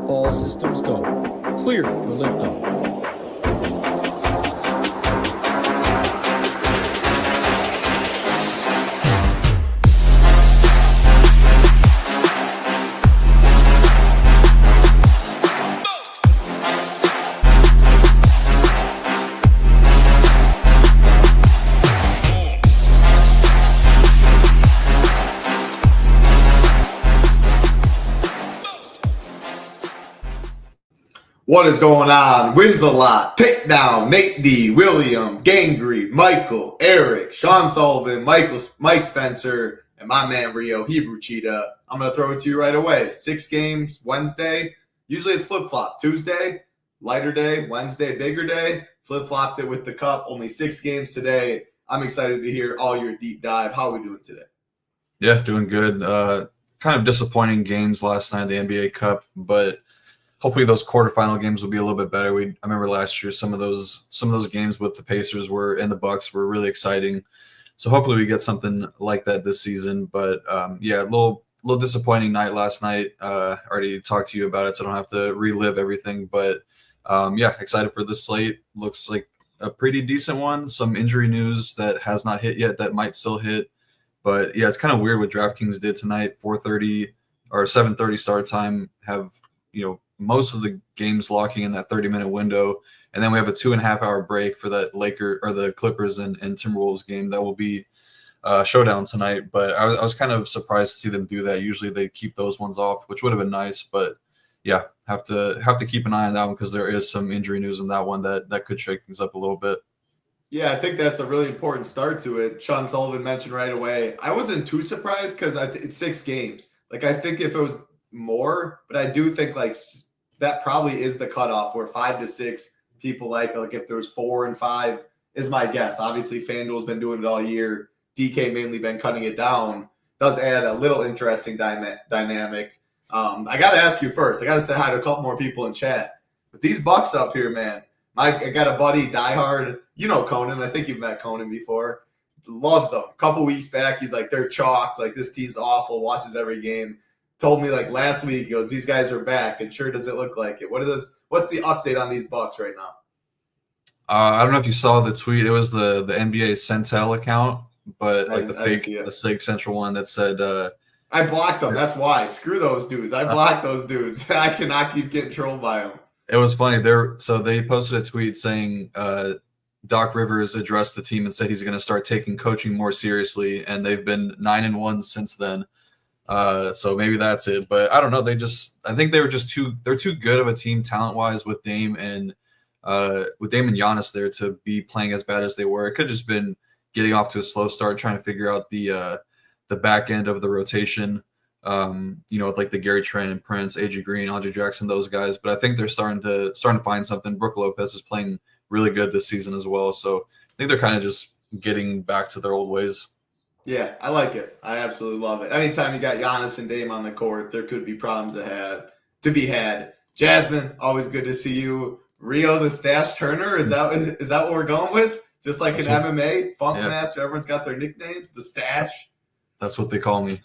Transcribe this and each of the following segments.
All systems go. Clear for liftoff. What is going on? Wins a lot. Takedown. Nate D, William, Gangrey, Michael, Eric, Sean Sullivan, Mike Spencer, and my man Rio, Hebrewcheetah. I'm going to throw it to you right away. 6 games Wednesday. Usually it's flip-flop. Tuesday, lighter day. Wednesday, bigger day. Flip-flopped it with the cup. Only 6 games today. I'm excited to hear all your deep dive. How are we doing today? Yeah, doing good. Kind of disappointing games last night in the NBA Cup, but hopefully those quarterfinal games will be a little bit better. I remember last year some of those games with the Pacers and the Bucks were really exciting. So hopefully we get something like that this season. But yeah, a little disappointing night last night. Already talked to you about it, so I don't have to relive everything. But yeah, excited for this slate. Looks like a pretty decent one. Some injury news that has not hit yet that might still hit. But yeah, it's kind of weird what DraftKings did tonight. 4:30 or 7:30 start time. Have most of the games locking in that 30-minute window, and then we have a 2.5-hour break for that the Clippers and Timberwolves game that will be showdown tonight. But I was kind of surprised to see them do that. Usually they keep those ones off, which would have been nice. But yeah, have to keep an eye on that one because there is some injury news in that one that could shake things up a little bit. Yeah, I think that's a really important start to it. Sean Sullivan mentioned right away. I wasn't too surprised because it's 6 games. Like, I think if it was more, but I do think that probably is the cutoff where 5 to 6 people like if there was 4 and 5 is my guess. Obviously, FanDuel's been doing it all year. DK mainly been cutting it down. Does add a little interesting dynamic. I got to ask you first. I got to say hi to a couple more people in chat. But these Bucks up here, man. I got a buddy, diehard. You know Conan. I think you've met Conan before. Loves them. A couple weeks back, he's like, they're chalked. Like, this team's awful. Watches every game. Told me last week, he goes, these guys are back, and sure does it look like it. What's the update on these Bucks right now? I don't know if you saw the tweet. It was the NBA Centel account, but the fake Central one that said I blocked them. That's why. Screw those dudes. I blocked those dudes. I cannot keep getting trolled by them. It was funny. They posted a tweet saying Doc Rivers addressed the team and said he's going to start taking coaching more seriously, and they've been 9-1 since then. So maybe that's it, but I don't know. I think they're too good of a team talent-wise with Dame and Giannis there to be playing as bad as they were. It could have just been getting off to a slow start, trying to figure out the back end of the rotation. With the Gary Trent and Prince, AJ Green, Andre Jackson, those guys. But I think they're starting to find something. Brook Lopez is playing really good this season as well. So I think they're kind of just getting back to their old ways. Yeah, I like it. I absolutely love it. Anytime you got Giannis and Dame on the court, there could be problems to be had. Jasmine, always good to see you. Rio the Stash Turner, is that what we're going with? Just like in MMA, Funk Master, everyone's got their nicknames. The Stash. That's what they call me.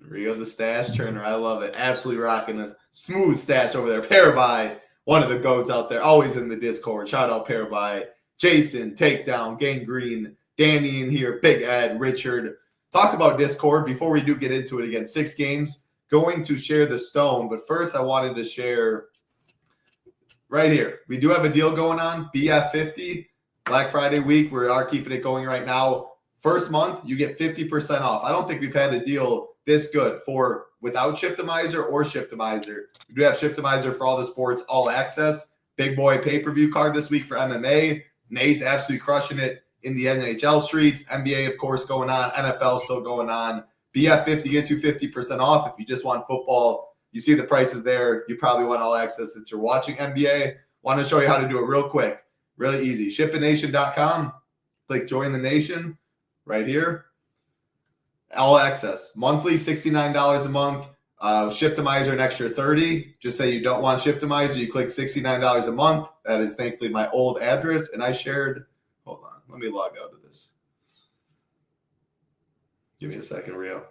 Rio the Stash Turner, I love it. Absolutely rocking a smooth stash over there. Paired by one of the GOATs out there, always in the Discord. Shout out paired by Jason, Takedown, Gangrene, Danny in here, Big Ed, Richard. Talk about Discord before we do get into it again. 6 games, going to share the stone. But first, I wanted to share right here. We do have a deal going on, BF50, Black Friday week. We are keeping it going right now. First month, you get 50% off. I don't think we've had a deal this good for without Shiptimizer or Shiptimizer. We do have Shiptimizer for all the sports, all access. Big boy pay-per-view card this week for MMA. Nate's absolutely crushing it in the NHL streets. NBA, of course, going on. NFL still going on. BF50 gets you 50% off. If you just want football, you see the prices there. You probably want all access since you're watching NBA. Want to show you how to do it real quick. Really easy. ShipTheNation.com. Click Join the Nation right here. All access. Monthly, $69 a month. Shiptimizer an extra $30. Just say you don't want Shiptimizer. You click $69 a month. That is thankfully my old address. And I shared, hold on. Let me log out of this. Give me a second, Rio.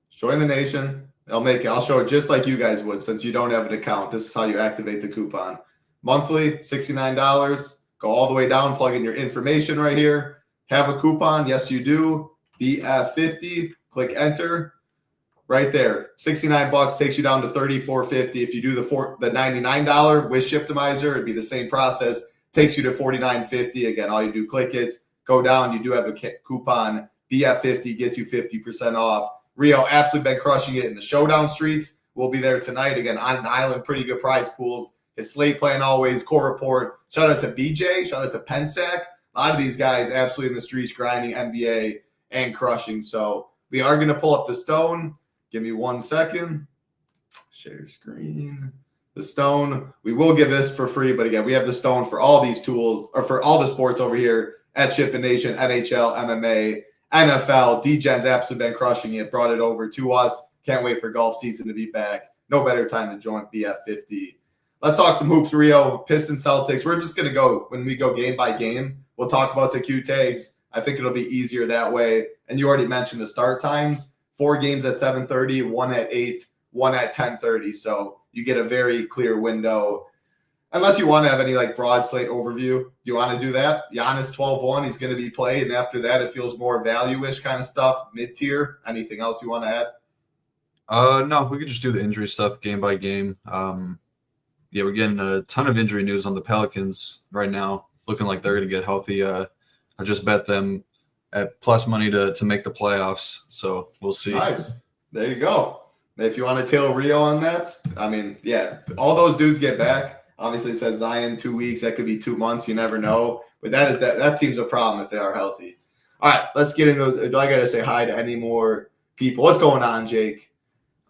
Join the Nation. I'll show it just like you guys would since you don't have an account. This is how you activate the coupon. Monthly, $69. Go all the way down, plug in your information right here. Have a coupon. Yes, you do. BF50. Click enter. Right there. $69 takes you down to $34.50. If you do the $99 with Shiptimizer, it'd be the same process. Takes you to $49.50. Again, all you do, click it, go down. You do have a coupon. BF50 gets you 50% off. Rio absolutely been crushing it in the showdown streets. We'll be there tonight. Again, on an island, pretty good prize pools. His slate plan always, core report. Shout out to BJ. Shout out to Pensac. A lot of these guys absolutely in the streets grinding NBA and crushing. So we are going to pull up the stone. Give me 1 second. Share screen. The stone. We will give this for free, but again, we have the stone for all these tools, or for all the sports over here at SHIPIT Nation, NHL, MMA, NFL. D-Gen's absolutely been crushing it. Brought it over to us. Can't wait for golf season to be back. No better time to join BF50. Let's talk some hoops, Rio. Pistons, Celtics. We're just going to go, when we go game by game, we'll talk about the Q tags. I think it'll be easier that way. And you already mentioned the start times. 4 games at 7:30, 1 at 8, 1 at 10:30. So you get a very clear window. Unless you want to have any like broad slate overview. Do you want to do that? Giannis 12-1, he's going to be played. And after that, it feels more value-ish kind of stuff, mid-tier. Anything else you want to add? No, we could just do the injury stuff game by game. Yeah, we're getting a ton of injury news on the Pelicans right now, looking like they're going to get healthy. I just bet them at plus money to make the playoffs, so we'll see. Nice. There you go. If you want to tail Rio on that, I mean, yeah, all those dudes get back. Obviously, it says Zion 2 weeks. That could be 2 months. You never know. But that team's a problem if they are healthy. All right, let's get into. Do I got to say hi to any more people? What's going on, Jake?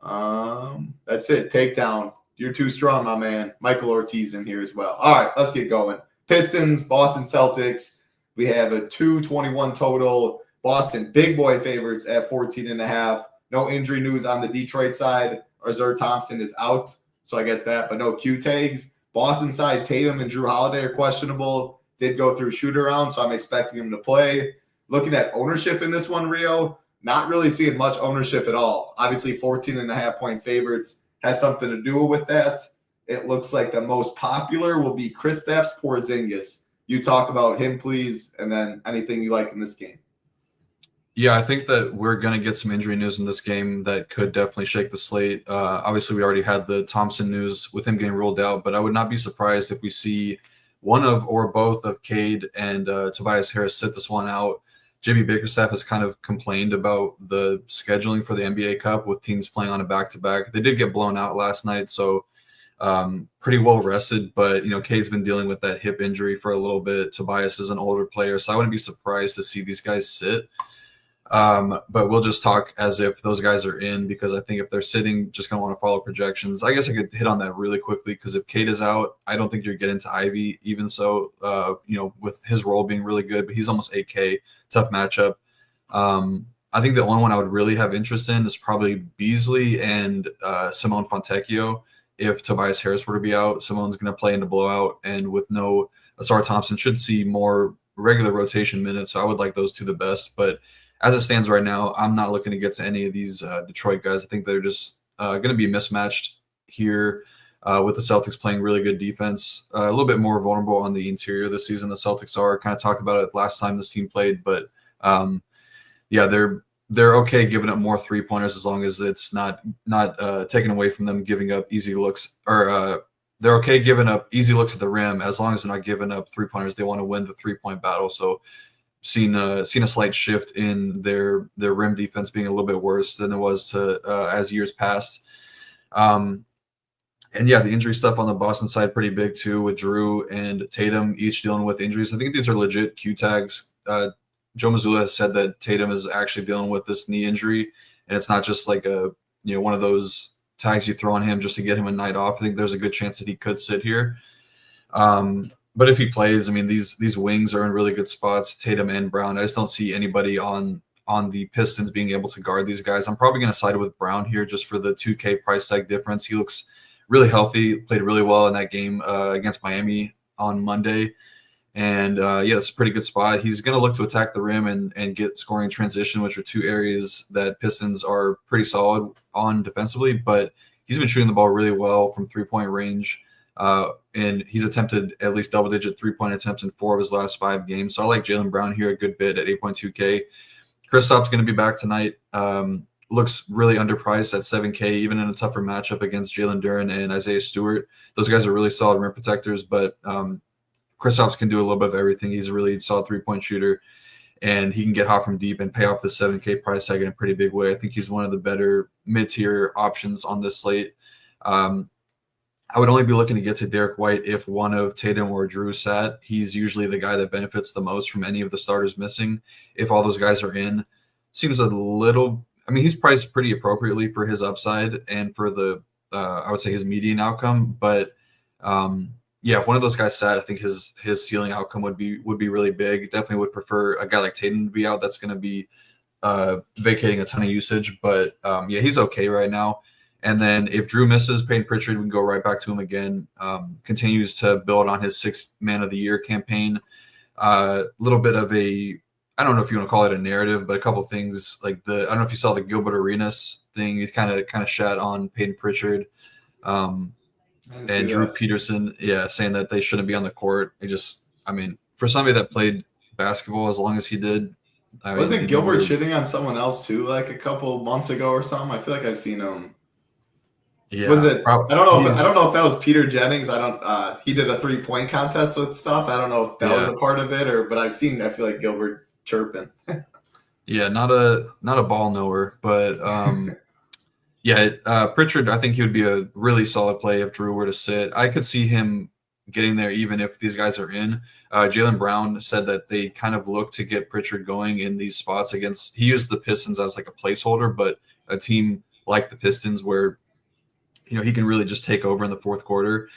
That's it. Takedown. You're too strong, my man. Michael Ortiz in here as well. All right, let's get going. Pistons, Boston Celtics. We have a 221 total. Boston big boy favorites at 14.5. No injury news on the Detroit side. Azur Thompson is out, so I guess that, but no Q tags. Boston side, Tatum and Drew Holiday are questionable. Did go through shoot around, so I'm expecting him to play. Looking at ownership in this one, Rio, not really seeing much ownership at all. Obviously, 14.5-point favorites has something to do with that. It looks like the most popular will be Kristaps Porzingis. You talk about him, please, and then anything you like in this game. Yeah, I think that we're going to get some injury news in this game that could definitely shake the slate. Obviously, we already had the Thompson news with him getting ruled out, but I would not be surprised if we see one of or both of Cade and Tobias Harris sit this one out. Jimmy Bickerstaff has kind of complained about the scheduling for the NBA Cup with teams playing on a back-to-back. They did get blown out last night, so pretty well rested. But, Cade's been dealing with that hip injury for a little bit. Tobias is an older player, so I wouldn't be surprised to see these guys sit. But we'll just talk as if those guys are in, because I think if they're sitting, just going to want to follow projections. I guess I could hit on that really quickly, because if Cade is out, I don't think you're getting to Ivy, even so, with his role being really good, but he's almost 8K, tough matchup. I think the only one I would really have interest in is probably Beasley and Simone Fontecchio. If Tobias Harris were to be out, Simone's going to play in the blowout, and with no Azar Thompson, should see more regular rotation minutes, so I would like those two the best. But as it stands right now, I'm not looking to get to any of these Detroit guys. I think they're just going to be mismatched here with the Celtics playing really good defense. A little bit more vulnerable on the interior this season. The Celtics are kind of talked about it last time this team played, but they're okay giving up more 3-pointers as long as it's not taken away from them giving up easy looks, or they're okay giving up easy looks at the rim as long as they're not giving up 3-pointers. They want to win the 3-point battle. So seen a slight shift in their rim defense being a little bit worse than it was as years passed. And yeah, the injury stuff on the Boston side pretty big too, with Drew and Tatum each dealing with injuries. I think these are legit Q tags. Joe Mazzulla has said that Tatum is actually dealing with this knee injury, and it's not just like one of those tags you throw on him just to get him a night off. I think there's a good chance that he could sit here. But if he plays, I mean, these wings are in really good spots, Tatum and Brown. I just don't see anybody on the Pistons being able to guard these guys. I'm probably going to side with Brown here just for the 2K price tag difference. He looks really healthy, played really well in that game against Miami on Monday. And yeah, it's a pretty good spot. He's going to look to attack the rim and get scoring transition, which are two areas that Pistons are pretty solid on defensively. But he's been shooting the ball really well from 3-point range. And he's attempted at least double-digit 3-point attempts in 4 of his last 5 games. So I like Jaylen Brown here a good bit at 8.2K. Kristaps going to be back tonight. Looks really underpriced at 7K, even in a tougher matchup against Jalen Duren and Isaiah Stewart. Those guys are really solid rim protectors, but Kristaps can do a little bit of everything. He's a really solid 3-point shooter, and he can get hot from deep and pay off the 7K price tag in a pretty big way. I think he's one of the better mid-tier options on this slate. I would only be looking to get to Derek White if one of Tatum or Drew sat. He's usually the guy that benefits the most from any of the starters missing. If all those guys are in, seems a little – I mean, he's priced pretty appropriately for his upside and for the I would say his median outcome. But yeah, if one of those guys sat, I think his ceiling outcome would be really big. Definitely would prefer a guy like Tatum to be out. That's going to be vacating a ton of usage. But yeah, he's okay right now. And then if Drew misses, Peyton Pritchard, we can go right back to him again. Continues to build on his 6th Man of the Year campaign. A little bit of a, I don't know if you want to call it a narrative, but a couple things like I don't know if you saw the Gilbert Arenas thing. He's kind of shat on Peyton Pritchard and Drew Peterson, saying that they shouldn't be on the court. I mean, for somebody that played basketball as long as he did, wasn't Gilbert shitting on someone else too, like a couple months ago or something? I feel like I've seen him. Yeah, was it? I don't know if that was Peter Jennings. He did a 3-point contest with stuff. I don't know if that was a part of it but I feel like Gilbert chirping. Yeah, not a ball knower, but Pritchard, I think he would be a really solid play if Drew were to sit. I could see him getting there even if these guys are in. Jaylen Brown said that they kind of look to get Pritchard going in these spots against – he used the Pistons as like a placeholder, but a team like the Pistons where – he can really just take over in the fourth quarter.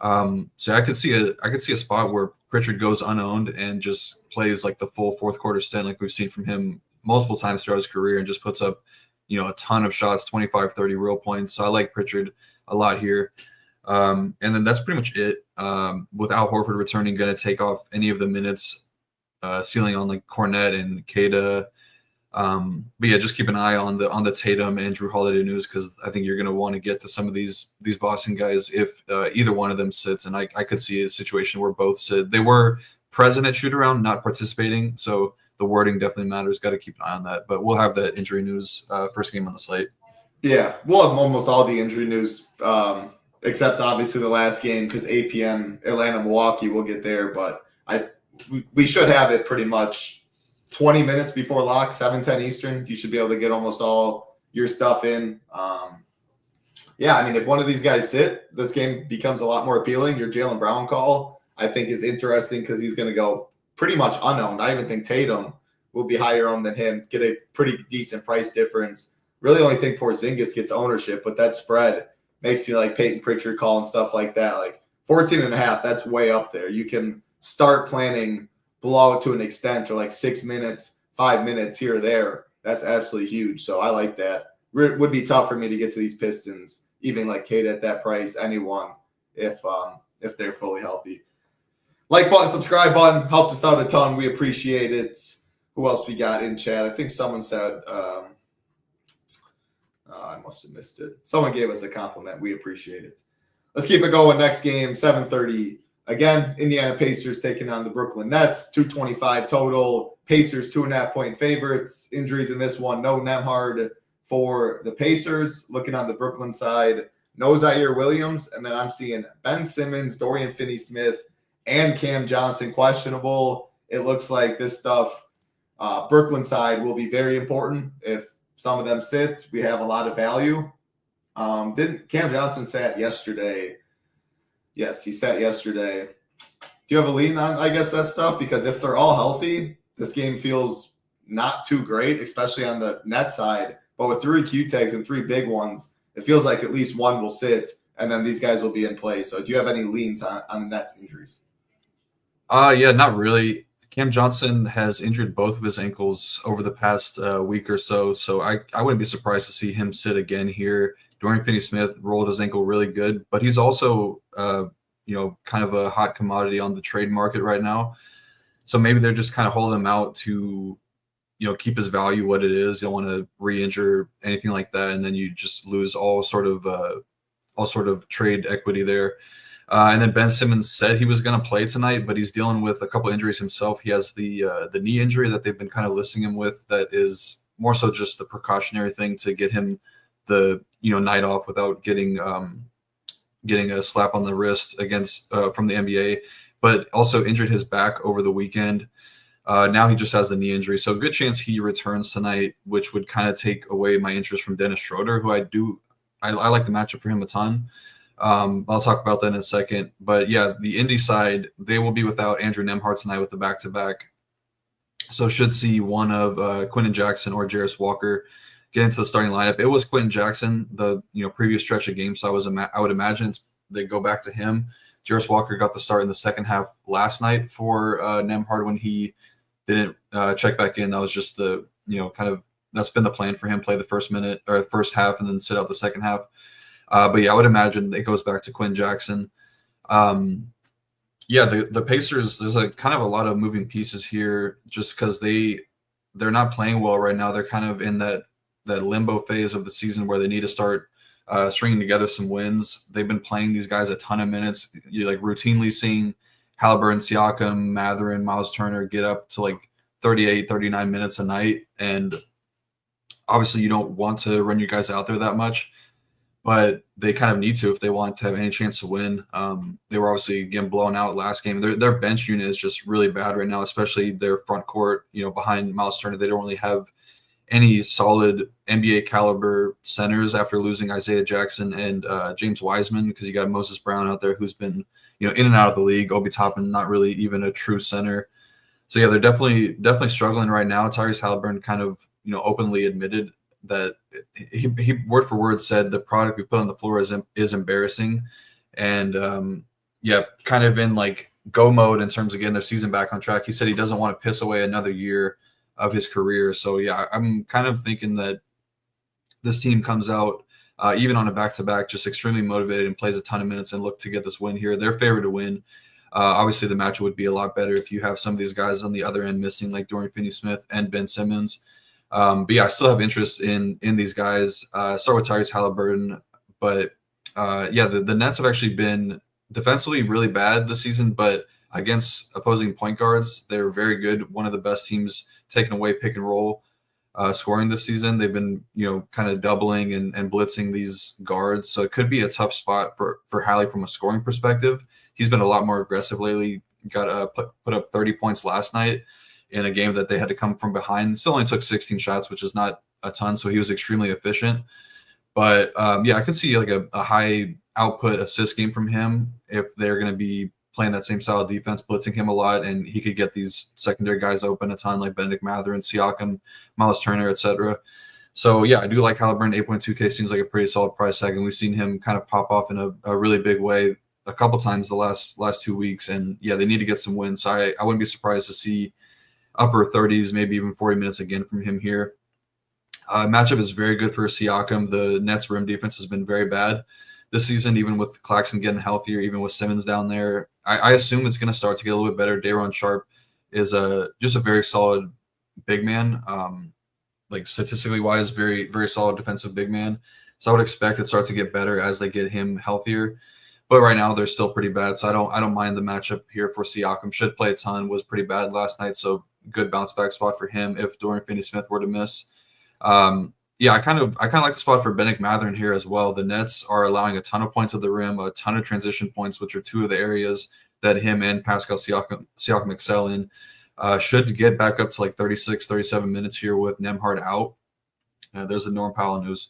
So I could see a spot where Pritchard goes unowned and just plays like the full fourth quarter stint, like we've seen from him multiple times throughout his career, and just puts up, a ton of shots, 25, 30 real points. So I like Pritchard a lot here. And then that's pretty much it. With Al Horford returning, going to take off any of the minutes, ceiling on like Cornette and Queta. But yeah, just keep an eye on the Tatum and Drew Holiday news, because I think you're going to want to get to some of these Boston guys if either one of them sits, and I could see a situation where both sit. They were present at shoot around, not participating, so the wording definitely matters. Got to keep an eye on that. But we'll have that injury news first game on the slate. Yeah, we'll have almost all the injury news except obviously the last game, because 8 p.m. Atlanta-Milwaukee, we'll get there, but we should have it pretty much 20 minutes before lock, 7:10 Eastern. You should be able to get almost all your stuff in. If one of these guys sit, this game becomes a lot more appealing. Your Jaylen Brown call, I think, is interesting because he's going to go pretty much unowned. I even think Tatum will be higher owned than him, get a pretty decent price difference. Really only think Porzingis gets ownership, but that spread makes you like Peyton Pritchard call and stuff like that. Like 14.5, that's way up there. You can start planning blow to an extent, or like 6 minutes, 5 minutes here or there. That's absolutely huge. So I like that. It would be tough for me to get to these Pistons, even like Kate at that price, anyone, if they're fully healthy. Like button, subscribe button, helps us out a ton. We appreciate it. Who else we got in chat? I think someone said, I must have missed it. Someone gave us a compliment. We appreciate it. Let's keep it going. Next game, 7:30. Again, Indiana Pacers taking on the Brooklyn Nets, 225 total. Pacers 2.5-point favorites. Injuries in this one, no Nembhard for the Pacers. Looking on the Brooklyn side, no Zaire Williams. And then I'm seeing Ben Simmons, Dorian Finney-Smith, and Cam Johnson questionable. It looks like this stuff, Brooklyn side, will be very important. If some of them sits, we have a lot of value. Cam Johnson sat yesterday? Yes, he sat yesterday. Do you have a lean on, I guess, that stuff? Because if they're all healthy, this game feels not too great, especially on the net side. But with 3 Q tags and 3 big ones, it feels like at least one will sit, and then these guys will be in play. So do you have any leans on the Nets injuries? Yeah, not really. Cam Johnson has injured both of his ankles over the past week or so, so I wouldn't be surprised to see him sit again here. Dorian Finney-Smith rolled his ankle really good, but he's also, kind of a hot commodity on the trade market right now. So maybe they're just kind of holding him out to, keep his value what it is. You don't want to re-injure anything like that, and then you just lose all sort of trade equity there. And then Ben Simmons said he was going to play tonight, but he's dealing with a couple injuries himself. He has the knee injury that they've been kind of listing him with. That is more so just the precautionary thing to get him the night off without getting a slap on the wrist against from the NBA. But also injured his back over the weekend. Now he just has the knee injury, so a good chance he returns tonight, which would kind of take away my interest from Dennis Schroeder, who I like the matchup for him a ton. I'll talk about that in a second. But yeah, the Indy side, they will be without Andrew Nembhard tonight with the back-to-back. So should see one of Quentin Jackson or Jarris Walker get into the starting lineup. It was Quentin Jackson the previous stretch of games, so I would imagine they go back to him. Jarris Walker got the start in the second half last night for Nembhard when he didn't check back in. That was just the that's been the plan for him: play the first half and then sit out the second half. But yeah, I would imagine it goes back to Quinn Jackson. The Pacers, there's a kind of a lot of moving pieces here just because they're not playing well right now. They're kind of in that limbo phase of the season where they need to start stringing together some wins. They've been playing these guys a ton of minutes. You're routinely seeing Halliburton, Siakam, Mathurin, Miles Turner get up to 38, 39 minutes a night. And obviously you don't want to run your guys out there that much, but they kind of need to if they want to have any chance to win. They were obviously getting blown out last game. Their bench unit is just really bad right now, especially their front court, behind Miles Turner. They don't really have any solid NBA caliber centers after losing Isaiah Jackson and James Wiseman, because you got Moses Brown out there who's been in and out of the league. Obi Toppin, not really even a true center. So yeah, they're definitely struggling right now. Tyrese Halliburton kind of openly admitted that he word for word said the product we put on the floor is embarrassing, and kind of in go mode in terms of getting their season back on track. He said he doesn't want to piss away another year of his career. So yeah, I'm kind of thinking that this team comes out even on a back-to-back just extremely motivated and plays a ton of minutes and look to get this win here. They're favored to win. Obviously the match would be a lot better if you have some of these guys on the other end missing, like Dorian Finney-Smith and Ben Simmons. But yeah, I still have interest in these guys. Start with Tyrese Halliburton, but the Nets have actually been defensively really bad this season, but against opposing point guards, they're very good. One of the best teams taking away pick and roll scoring this season. They've been kind of doubling and blitzing these guards, so it could be a tough spot for Hallie from a scoring perspective. He's been a lot more aggressive lately. Got put up 30 points last night in a game that they had to come from behind. Still only took 16 shots, which is not a ton, so he was extremely efficient. But I could see a high output assist game from him if they're going to be playing that same style of defense, blitzing him a lot, and he could get these secondary guys open a ton, like Benedict Mathurin, Siakam, Miles Turner, etc. So yeah, I do like Halliburton. 8.2K seems like a pretty solid price tag, and we've seen him kind of pop off in a really big way a couple times the last 2 weeks. And yeah, they need to get some wins. So I wouldn't be surprised to see upper 30s, maybe even 40 minutes again from him here. Matchup is very good for Siakam. The Nets' rim defense has been very bad this season, even with Claxton getting healthier, even with Simmons down there. I assume it's going to start to get a little bit better. Day'Ron Sharpe is just a very solid big man, statistically wise, very, very solid defensive big man. So I would expect it starts to get better as they get him healthier. But right now they're still pretty bad, so I don't mind the matchup here for Siakam. Should play a ton, was pretty bad last night, so good bounce back spot for him if Dorian Finney-Smith were to miss. I kind of like the spot for Benedict Mathurin here as well. The Nets are allowing a ton of points at the rim, a ton of transition points, which are two of the areas that him and Pascal Siakam excel in. Should get back up to 36, 37 minutes here with Nembhard out. There's the Norm Powell news.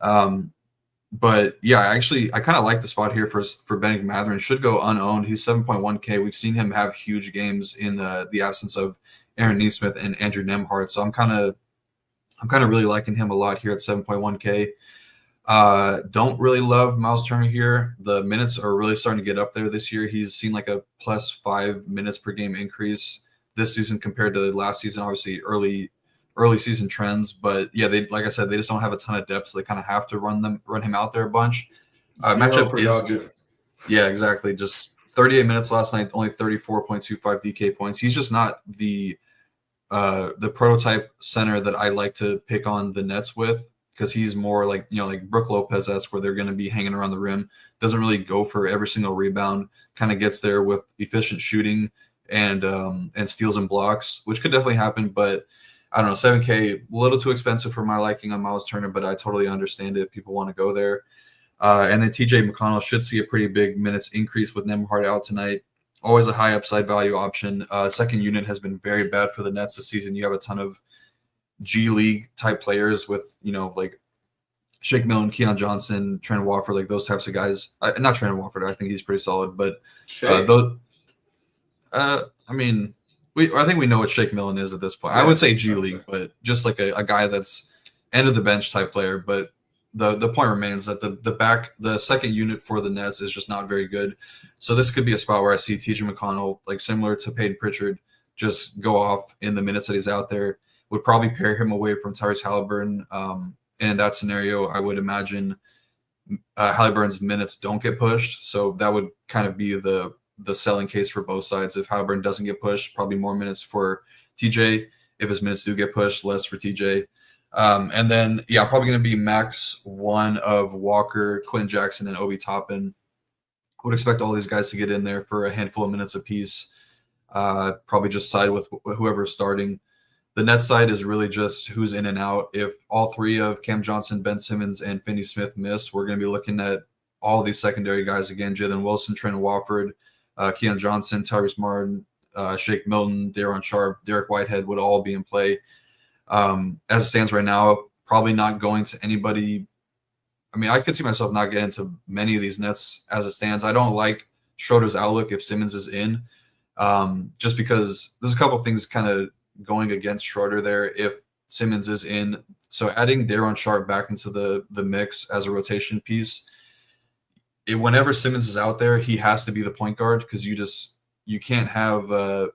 But yeah, I kind of like the spot here for Benedict Mathurin. Should go unowned. He's 7.1K. We've seen him have huge games in the absence of Aaron Nesmith and Andrew Nembhard. So I'm kind of really liking him a lot here at 7.1K. Don't really love Miles Turner here. The minutes are really starting to get up there this year. He's seen a +5 minutes per game increase this season compared to last season. Obviously early season trends, but yeah, like I said, they just don't have a ton of depth, so they kind of have to run him out there a bunch. Matchup is good. Yeah, exactly. Just 38 minutes last night, only 34.25 DK points. He's just not the prototype center that I like to pick on the Nets with, because he's more like, like Brook Lopez-esque, where they're going to be hanging around the rim. Doesn't really go for every single rebound. Kind of gets there with efficient shooting and steals and blocks, which could definitely happen. But I don't know, 7K, a little too expensive for my liking on Miles Turner, but I totally understand it if people want to go there. And then TJ McConnell should see a pretty big minutes increase with Nembhard out tonight. Always a high upside value option. Second unit has been very bad for the Nets this season. You have a ton of G League type players with, like Shake Milton, Keon Johnson, Trent Wofford, like those types of guys. Not Trent Wofford, I think he's pretty solid, but those. I think we know what Shake Milton is at this point. I would say G League, but just like a guy that's end of the bench type player. But the point remains that the second unit for the Nets is just not very good. So this could be a spot where I see TJ McConnell, like similar to Peyton Pritchard, just go off in the minutes that he's out there. Would probably pair him away from Tyrese Halliburton. And in that scenario, I would imagine Halliburton's minutes don't get pushed. So that would kind of be the selling case for both sides. If Halliburton doesn't get pushed, probably more minutes for TJ. If his minutes do get pushed, less for TJ. And then, probably going to be max one of Walker, Quentin Jackson, and Obi Toppin. Would expect all these guys to get in there for a handful of minutes apiece. Probably just side with whoever's starting. The net side is really just who's in and out. If all three of Cam Johnson, Ben Simmons, and Finney Smith miss, we're going to be looking at all these secondary guys again: Jalen Wilson, Trent Wofford, Keon Johnson, Tyrese Martin, Shake Milton, Daron Sharp, Derek Whitehead would all be in play. As it stands right now, probably not going to anybody. I mean, I could see myself not getting to many of these Nets as it stands. I don't like Schroeder's outlook if Simmons is in, just because there's a couple of things kind of going against Schroeder there if Simmons is in. So adding Daron Sharp back into the mix as a rotation piece, whenever Simmons is out there, he has to be the point guard, because you can't have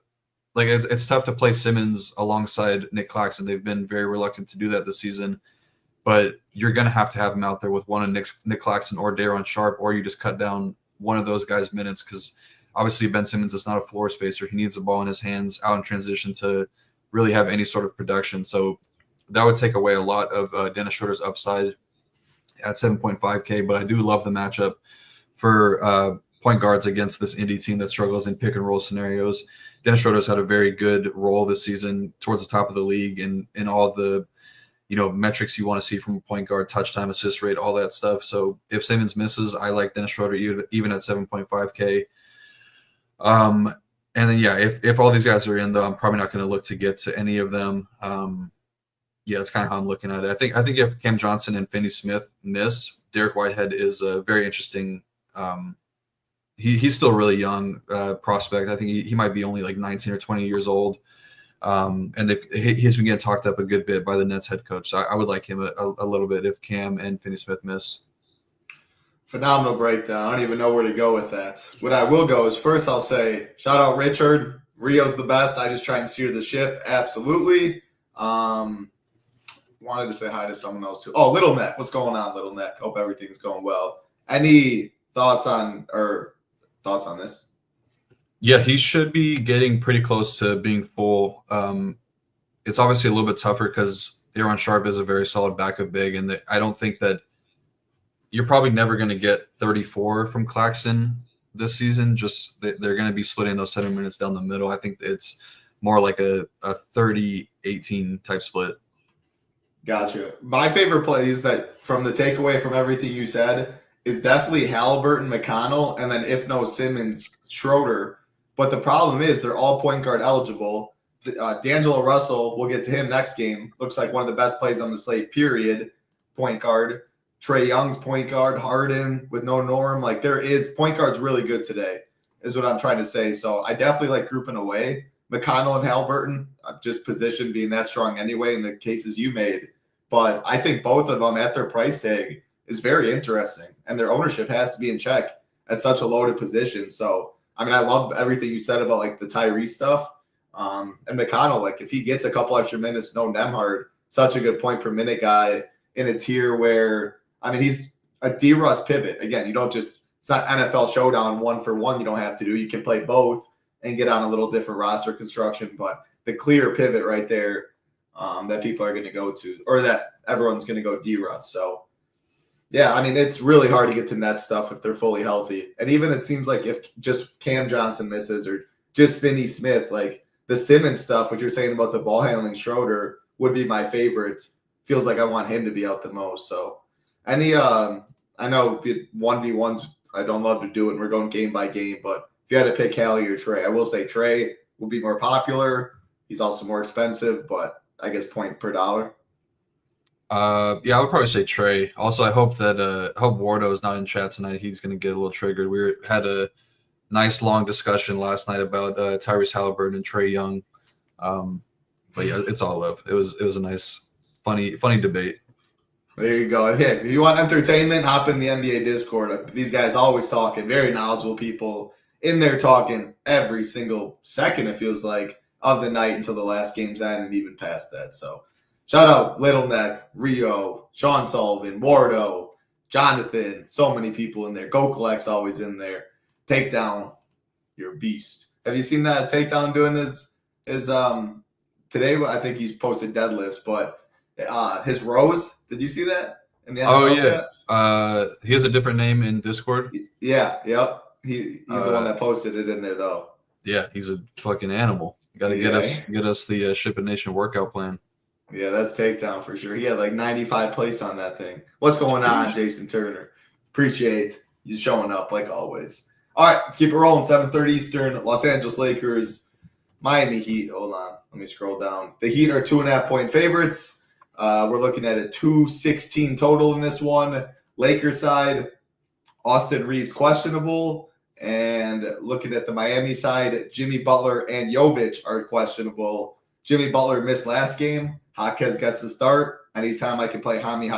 it's tough to play Simmons alongside Nick Claxton. They've been very reluctant to do that this season, but you're going to have him out there with one of Nick Claxton or Daron Sharp, or you just cut down one of those guys' minutes, because obviously Ben Simmons is not a floor spacer. He needs the ball in his hands out in transition to really have any sort of production. So that would take away a lot of Dennis Schroeder's upside at 7.5K, but I do love the matchup for point guards against this Indy team that struggles in pick and roll scenarios. Dennis Schroeder's had a very good role this season towards the top of the league in all the metrics you want to see from a point guard: touch time, assist rate, all that stuff. So if Simmons misses, I like Dennis Schroeder even at 7.5K. And then if all these guys are in, though, I'm probably not going to look to get to any of them. That's kind of how I'm looking at it. I think if Cam Johnson and Finney Smith miss, Derek Whitehead is a very interesting. He's still really young prospect. I think he might be only like 19 or 20 years old. And he's been getting talked up a good bit by the Nets head coach. So I would like him a little bit if Cam and Finney Smith miss. Phenomenal breakdown. I don't even know where to go with that. What I will go is, first I'll say, shout out Richard. Rio's the best. I just try and steer the ship. Absolutely. Wanted to say hi to someone else too. Oh, Little Neck. What's going on, Little Neck? Hope everything's going well. Any thoughts on this? Yeah, he should be getting pretty close to being full. It's obviously a little bit tougher because Daron Sharp is a very solid backup big, and I don't think that you're probably never going to get 34 from Claxton this season. Just they're going to be splitting those 7 minutes down the middle. I think it's more like a 30-18 type split. Gotcha. My favorite plays that from the takeaway from everything you said is definitely Halliburton, McConnell, and then if no Simmons, Schroeder. But the problem is they're all point guard eligible. D'Angelo Russell, we'll get to him next game, looks like one of the best plays on the slate, period. Point guard. Trae Young's point guard, Harden with no Norm. Like, there is point guard's really good today, is what I'm trying to say. So I definitely like grouping away McConnell and Halliburton, just position being that strong anyway in the cases you made. But I think both of them at their price tag is very interesting, and their ownership has to be in check at such a loaded position. So, I mean, I love everything you said about like the Tyrese stuff. And McConnell, like if he gets a couple extra minutes, no Nembhard, such a good point per minute guy in a tier where, I mean, he's a D-Russ pivot. Again, you don't just it's not NFL Showdown 1-for-1. You don't have to do. You can play both and get on a little different roster construction. But the clear pivot right there that people are going to go to, or that everyone's going to go D-Russ. So, yeah, I mean, it's really hard to get to net stuff if they're fully healthy. And even it seems like if just Cam Johnson misses or just Finney Smith, like the Simmons stuff, what you're saying about the ball handling Schroeder would be my favorites. Feels like I want him to be out the most. So any I know 1v1s, I don't love to do it, and we're going game by game, but if you had to pick Hallie or Trey, I will say Trey will be more popular. He's also more expensive, but I guess point per dollar. Yeah, I would probably say Trey. Also, I hope that Wardo is not in chat tonight. He's going to get a little triggered. We had a nice long discussion last night about Tyrese Halliburton and Trae Young. But yeah, it's all love. It was a nice, funny debate. There you go. Hey, if you want entertainment, hop in the NBA Discord. These guys always talking, very knowledgeable people in there talking every single second, it feels like, of the night until the last game's end and even past that. So shout out Little Neck, Rio, Sean Sullivan, Wardo, Jonathan, so many people in there. Go Collect's always in there. Takedown, you're a beast. Have you seen that Takedown doing his today? I think he's posted deadlifts, but his rows. Did you see that in the NFL chat? He has a different name in Discord. Yeah, yep. He's the one that posted it in there though. Yeah, he's a fucking animal. Got to get us the SHIPIT Nation workout plan. Yeah, that's Takedown for sure. He had like 95 plates on that thing. What's going on, Jason Turner? Appreciate you showing up like always. All right, let's keep it rolling. 7:30 Eastern. Los Angeles Lakers, Miami Heat. Hold on, let me scroll down. The Heat are 2.5-point favorites. We're looking at a 216 total in this one. Lakers side, Austin Reeves questionable. And looking at the Miami side, Jimmy Butler and Jovic are questionable. Jimmy Butler missed last game. Jaquez gets the start. Anytime I can play Jaime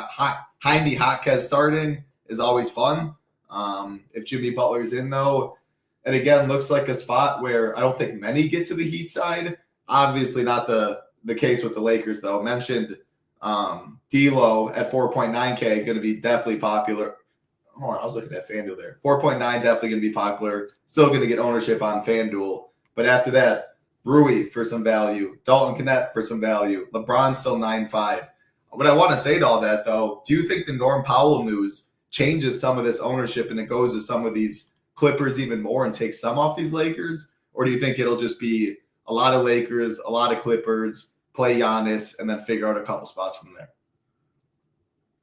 Jaquez starting is always fun. If Jimmy Butler's in, though, and again, looks like a spot where I don't think many get to the Heat side. Obviously not the case with the Lakers, though. Mentioned D'Lo at 4.9K, going to be definitely popular. Hold on, I was looking at FanDuel there. 4.9 definitely going to be popular. Still going to get ownership on FanDuel. But after that, Rui for some value. Dalton Knecht for some value. LeBron's still 9.5. What I want to say to all that, though, do you think the Norm Powell news changes some of this ownership and it goes to some of these Clippers even more and takes some off these Lakers? Or do you think it'll just be a lot of Lakers, a lot of Clippers, play Giannis, and then figure out a couple spots from there?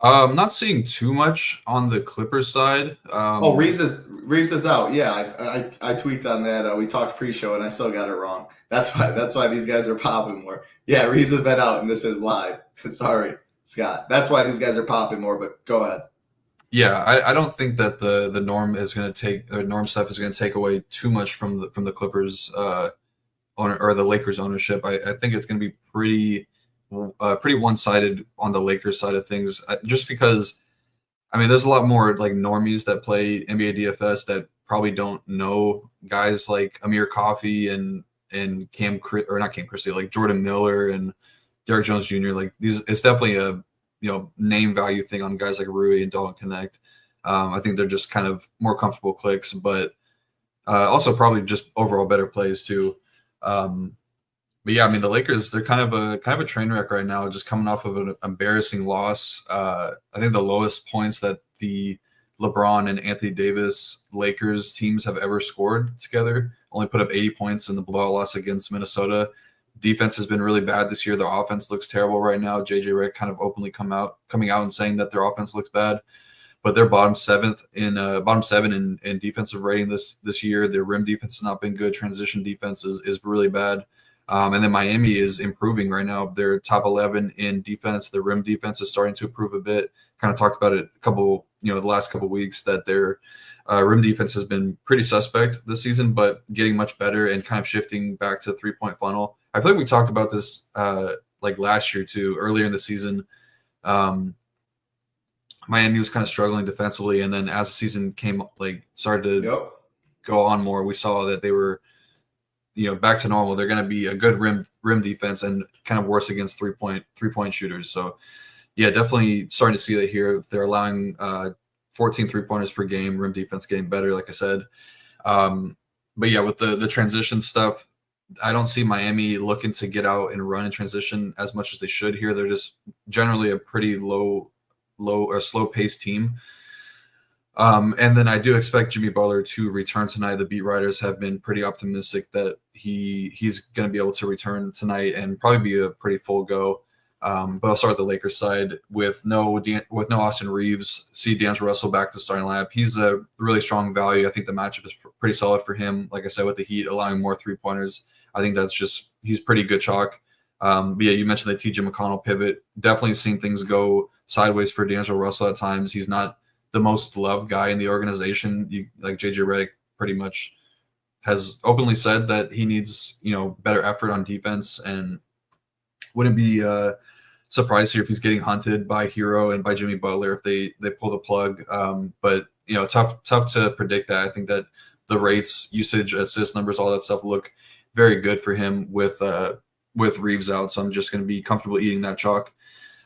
I'm not seeing too much on the Clippers side. Reeves is out. Yeah, I tweaked on that. We talked pre-show and I still got it wrong. That's why these guys are popping more. Yeah, Reeves has been out and this is live. Sorry, Scott. That's why these guys are popping more. But go ahead. Yeah, I don't think that the Norm is going to take Norm stuff is going to take away too much from the Clippers owner or the Lakers ownership. I think it's going to be pretty one-sided on the Lakers side of things, just because, I mean, there's a lot more like normies that play NBA DFS that probably don't know guys like Amir Coffey and not Cam Christie, like Jordan Miller and Derrick Jones Jr. Like these, it's definitely a name value thing on guys like Rui and Dalton Knecht. I think they're just kind of more comfortable clicks, but also probably just overall better plays too. But yeah, I mean, the Lakers, they're kind of a train wreck right now, just coming off of an embarrassing loss. I think the lowest points that the LeBron and Anthony Davis Lakers teams have ever scored together, only put up 80 points in the blowout loss against Minnesota. Defense has been really bad this year. Their offense looks terrible right now. JJ Redick kind of openly coming out and saying that their offense looks bad, but they're bottom seven in defensive rating this year. Their rim defense has not been good. Transition defense is really bad. And then Miami is improving right now. They're top 11 in defense. The rim defense is starting to improve a bit. Kind of talked about it the last couple of weeks that their rim defense has been pretty suspect this season, but getting much better and kind of shifting back to the three-point funnel. I feel like we talked about this like last year too, earlier in the season. Miami was kind of struggling defensively, and then as the season started to go on more, we saw that they were back to normal. They're going to be a good rim defense and kind of worse against three-point shooters. So yeah, definitely starting to see that here. They're allowing 14 3-pointers per game, rim defense getting better, like I said. But yeah, with the transition stuff, I don't see Miami looking to get out and run in transition as much as they should here. They're just generally a pretty low or slow paced team. And then I do expect Jimmy Butler to return tonight. The beat writers have been pretty optimistic that he's going to be able to return tonight and probably be a pretty full go. But I'll start with the Lakers side with no Austin Reeves. See D'Angelo Russell back to the starting lineup. He's a really strong value. I think the matchup is pretty solid for him. Like I said, with the Heat allowing more 3-pointers, I think he's pretty good chalk. But yeah, you mentioned the TJ McConnell pivot. Definitely seen things go sideways for D'Angelo Russell at times. He's not the most loved guy in the organization. Like JJ Redick pretty much has openly said that he needs, better effort on defense, and wouldn't be surprised here if he's getting hunted by Hero and by Jimmy Butler if they pull the plug. But tough to predict that. I think that the rates, usage, assist numbers, all that stuff look very good for him with Reeves out. So I'm just going to be comfortable eating that chalk.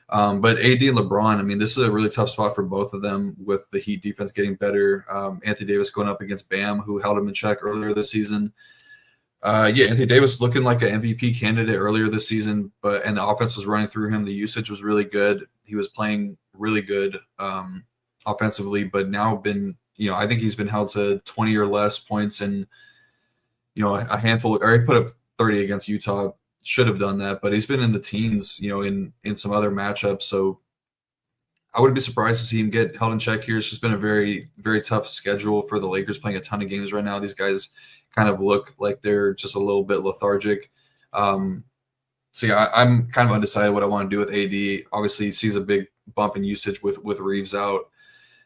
But AD and LeBron, this is a really tough spot for both of them with the Heat defense getting better. Anthony Davis going up against Bam, who held him in check earlier this season. Anthony Davis looking like an MVP candidate earlier this season, and the offense was running through him. The usage was really good. He was playing really good offensively, but now I think he's been held to 20 or less points and, a handful, or he put up 30 against Utah. Should have done that, but he's been in the teens, in some other matchups. So I wouldn't be surprised to see him get held in check here. It's just been a very, very tough schedule for the Lakers, playing a ton of games right now. These guys kind of look like they're just a little bit lethargic. I'm kind of undecided what I want to do with AD. Obviously, he sees a big bump in usage with Reeves out.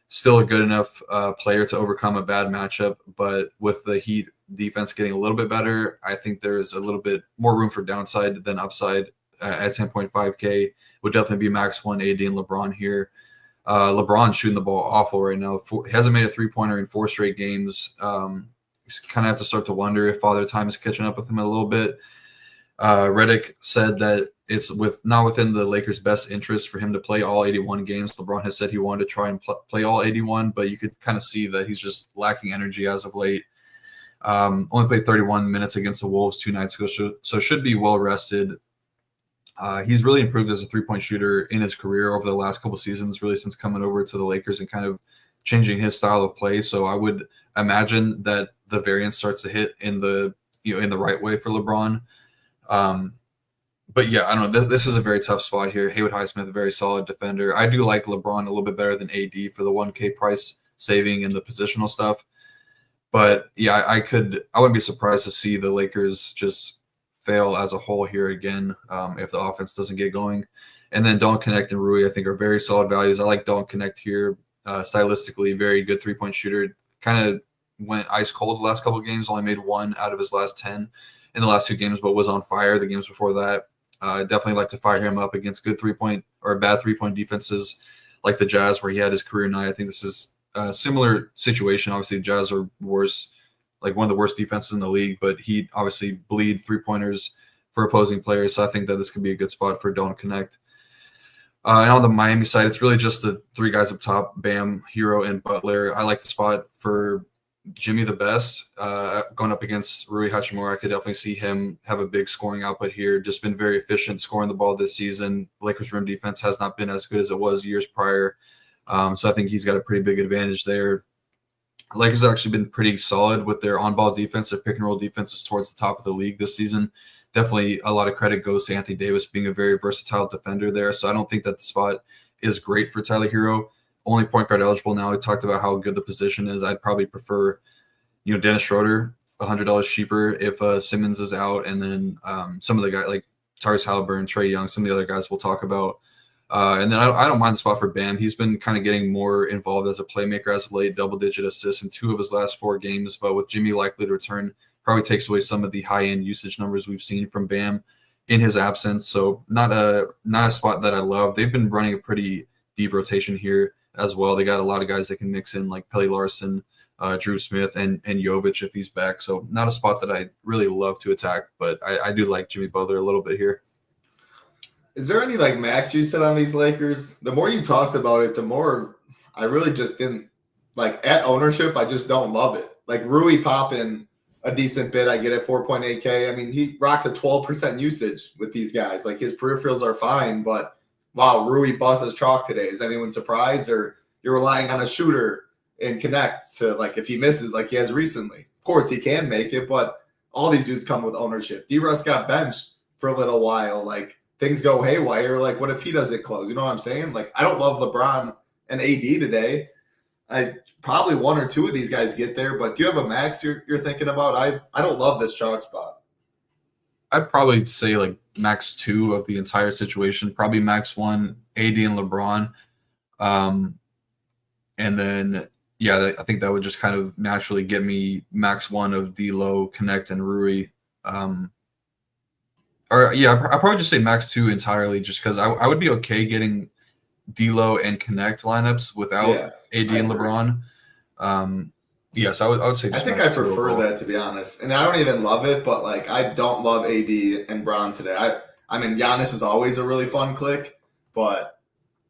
Still a good enough player to overcome a bad matchup, but with the Heat defense getting a little bit better, I think there's a little bit more room for downside than upside at 10.5K. Would definitely be max 1 AD and LeBron here. LeBron shooting the ball awful right now. He hasn't made a 3-pointer in 4 straight games. He's kind of have to start to wonder if Father Time is catching up with him a little bit. Redick said that it's not within the Lakers' best interest for him to play all 81 games. LeBron has said he wanted to try and play all 81, but you could kind of see that he's just lacking energy as of late. Only played 31 minutes against the Wolves 2 nights ago, so should be well rested. He's really improved as a 3-point shooter in his career over the last couple seasons, really since coming over to the Lakers and kind of changing his style of play. So I would imagine that the variance starts to hit in the right way for LeBron. But yeah, I don't know. This is a very tough spot here. Haywood Highsmith, a very solid defender. I do like LeBron a little bit better than AD for the 1K price saving and the positional stuff. But yeah, I wouldn't be surprised to see the Lakers just fail as a whole here again if the offense doesn't get going. And then Dalton Connect and Rui, I think, are very solid values. I like Dalton Connect here. Stylistically, very good 3-point shooter. Kind of went ice cold the last couple of games. Only made 1 out of his last 10 in the last 2 games, but was on fire the games before that. Definitely like to fire him up against good 3-point or bad 3-point defenses like the Jazz, where he had his career night. I think this is a similar situation. Obviously, the Jazz are worse, like one of the worst defenses in the league, but he obviously bleed 3-pointers for opposing players. So I think that this could be a good spot for Dalton Connect. And on the Miami side, it's really just the 3 guys up top, Bam, Hero, and Butler. I like the spot for Jimmy the best. Going up against Rui Hachimura, I could definitely see him have a big scoring output here. Just been very efficient scoring the ball this season. Lakers rim defense has not been as good as it was years prior. So I think he's got a pretty big advantage there. Lakers have actually been pretty solid with their on-ball defense. Their pick-and-roll defense is towards the top of the league this season. Definitely a lot of credit goes to Anthony Davis being a very versatile defender there. So I don't think that the spot is great for Tyler Hero. Only point guard eligible now. We talked about how good the position is. I'd probably prefer, Dennis Schroeder, $100 cheaper if Simmons is out, and then some of the guys like Tyrese Halliburton, Trae Young, some of the other guys we'll talk about. And then I don't mind the spot for Bam. He's been kind of getting more involved as a playmaker as of late, double-digit assists in 2 of his last 4 games. But with Jimmy likely to return, probably takes away some of the high-end usage numbers we've seen from Bam in his absence. So not a spot that I love. They've been running a pretty deep rotation here as well. They got a lot of guys that can mix in, like Pelly Larson, Drew Smith, and Jovic if he's back. So not a spot that I really love to attack, but I do like Jimmy Butler a little bit here. Is there any max you said on these Lakers? The more you talked about it, the more I really just didn't like at ownership, I just don't love it. Like Rui popping a decent bit, I get it, 4.8K. I mean, he rocks a 12% usage with these guys. Like his peripherals are fine, but wow, Rui busts his chalk today. Is anyone surprised? Or you're relying on a shooter and connect to, like, if he misses like he has recently? Of course he can make it, but all these dudes come with ownership. D-Russ got benched for a little while. Like things go haywire. Like what if he doesn't close? You know what I'm saying? Like I don't love LeBron and AD today. I probably one or two of these guys get there, but do you have a max you're thinking about? I don't love this chalk spot. I'd probably say like max 2 of the entire situation. Probably max 1, AD and LeBron. And then, yeah, I think that would just kind of naturally get me max 1 of D'Lo, Connect, and Rui. I'd probably just say max 2 entirely, just because I would be okay getting D'Lo and Connect lineups without AD and LeBron. Yes, I would say. I think I prefer that, to be honest, and I don't even love it, but like I don't love AD and Bron today. I mean, Giannis is always a really fun click, but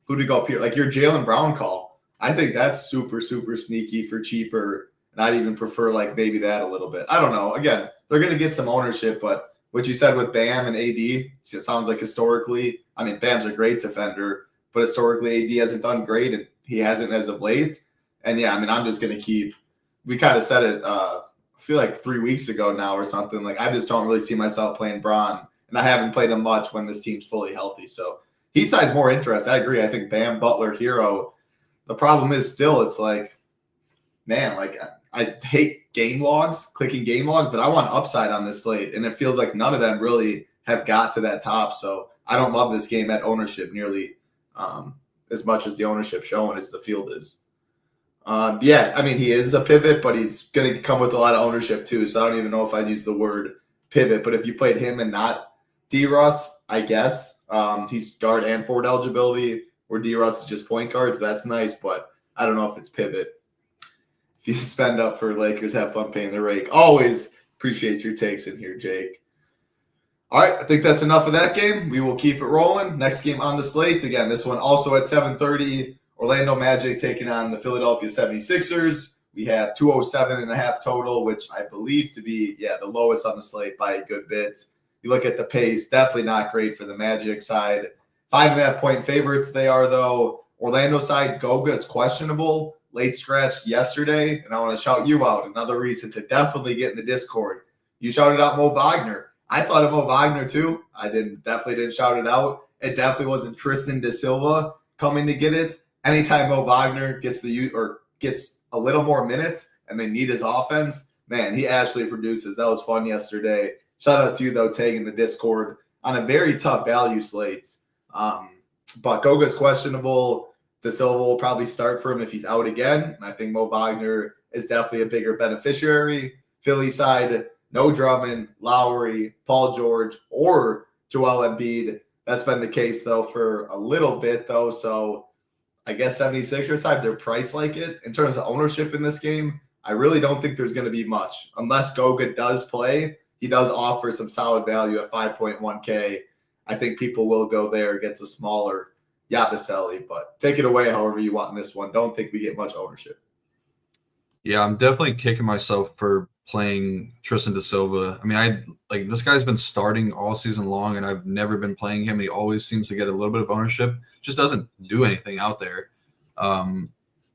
who to go up here? Like your Jaylen Brown call, I think that's super sneaky for cheaper, and I'd even prefer like maybe that a little bit. I don't know. Again, they're going to get some ownership, but what you said with Bam and AD, it sounds like historically. I mean, Bam's a great defender. But historically, AD hasn't done great, and he hasn't as of late. And yeah, I mean, I'm just going to keep. We kind of said it. I feel like 3 weeks ago now or something. Like I just don't really see myself playing Bron, and I haven't played him much when this team's fully healthy. So Heat side's more interest. I agree. I think Bam, Butler, Hero. The problem is still, it's like, man, like I hate game logs, clicking game logs, but I want upside on this slate, and it feels like none of them really have got to that top. So I don't love this game at ownership nearly as much as the ownership showing as the field is. Yeah, I mean, he is a pivot, but he's going to come with a lot of ownership too. So I don't even know if I'd use the word pivot. But if you played him and not D-Russ, I guess he's guard and forward eligibility, where D-Russ is just point guard. So that's nice, but I don't know if it's pivot. If you spend up for Lakers, have fun paying the rake. Always appreciate your takes in here, Jake. All right, I think that's enough of that game. We will keep it rolling. Next game on the slate. Again, this one also at 7:30. Orlando Magic taking on the Philadelphia 76ers. We have 207.5 total, which I believe to be, the lowest on the slate by a good bit. You look at the pace, definitely not great for the Magic side. 5.5-point favorites they are, though. Orlando side, Goga is questionable. Late scratched yesterday, and I want to shout you out. Another reason to definitely get in the Discord. You shouted out Mo Wagner. I thought of Mo Wagner too. I definitely didn't shout it out. It definitely wasn't Tristan Da Silva coming to get it. Anytime Mo Wagner gets gets a little more minutes and they need his offense, man, he absolutely produces. That was fun yesterday. Shout out to you though, tagging the Discord on a very tough value slate. But Goga's questionable. Da Silva will probably start for him if he's out again. And I think Mo Wagner is definitely a bigger beneficiary. Philly side, no Drummond, Lowry, Paul George, or Joel Embiid. That's been the case, though, for a little bit, though. So I guess 76ers side, they're priced like it. In terms of ownership in this game, I really don't think there's going to be much. Unless Goga does play, he does offer some solid value at 5.1K. I think people will go there against a smaller Yabusele. But take it away however you want in this one. Don't think we get much ownership. Yeah, I'm definitely kicking myself for playing Tristan Da Silva. I mean, this guy's been starting all season long, and I've never been playing him. He always seems to get a little bit of ownership. Just doesn't do anything out there.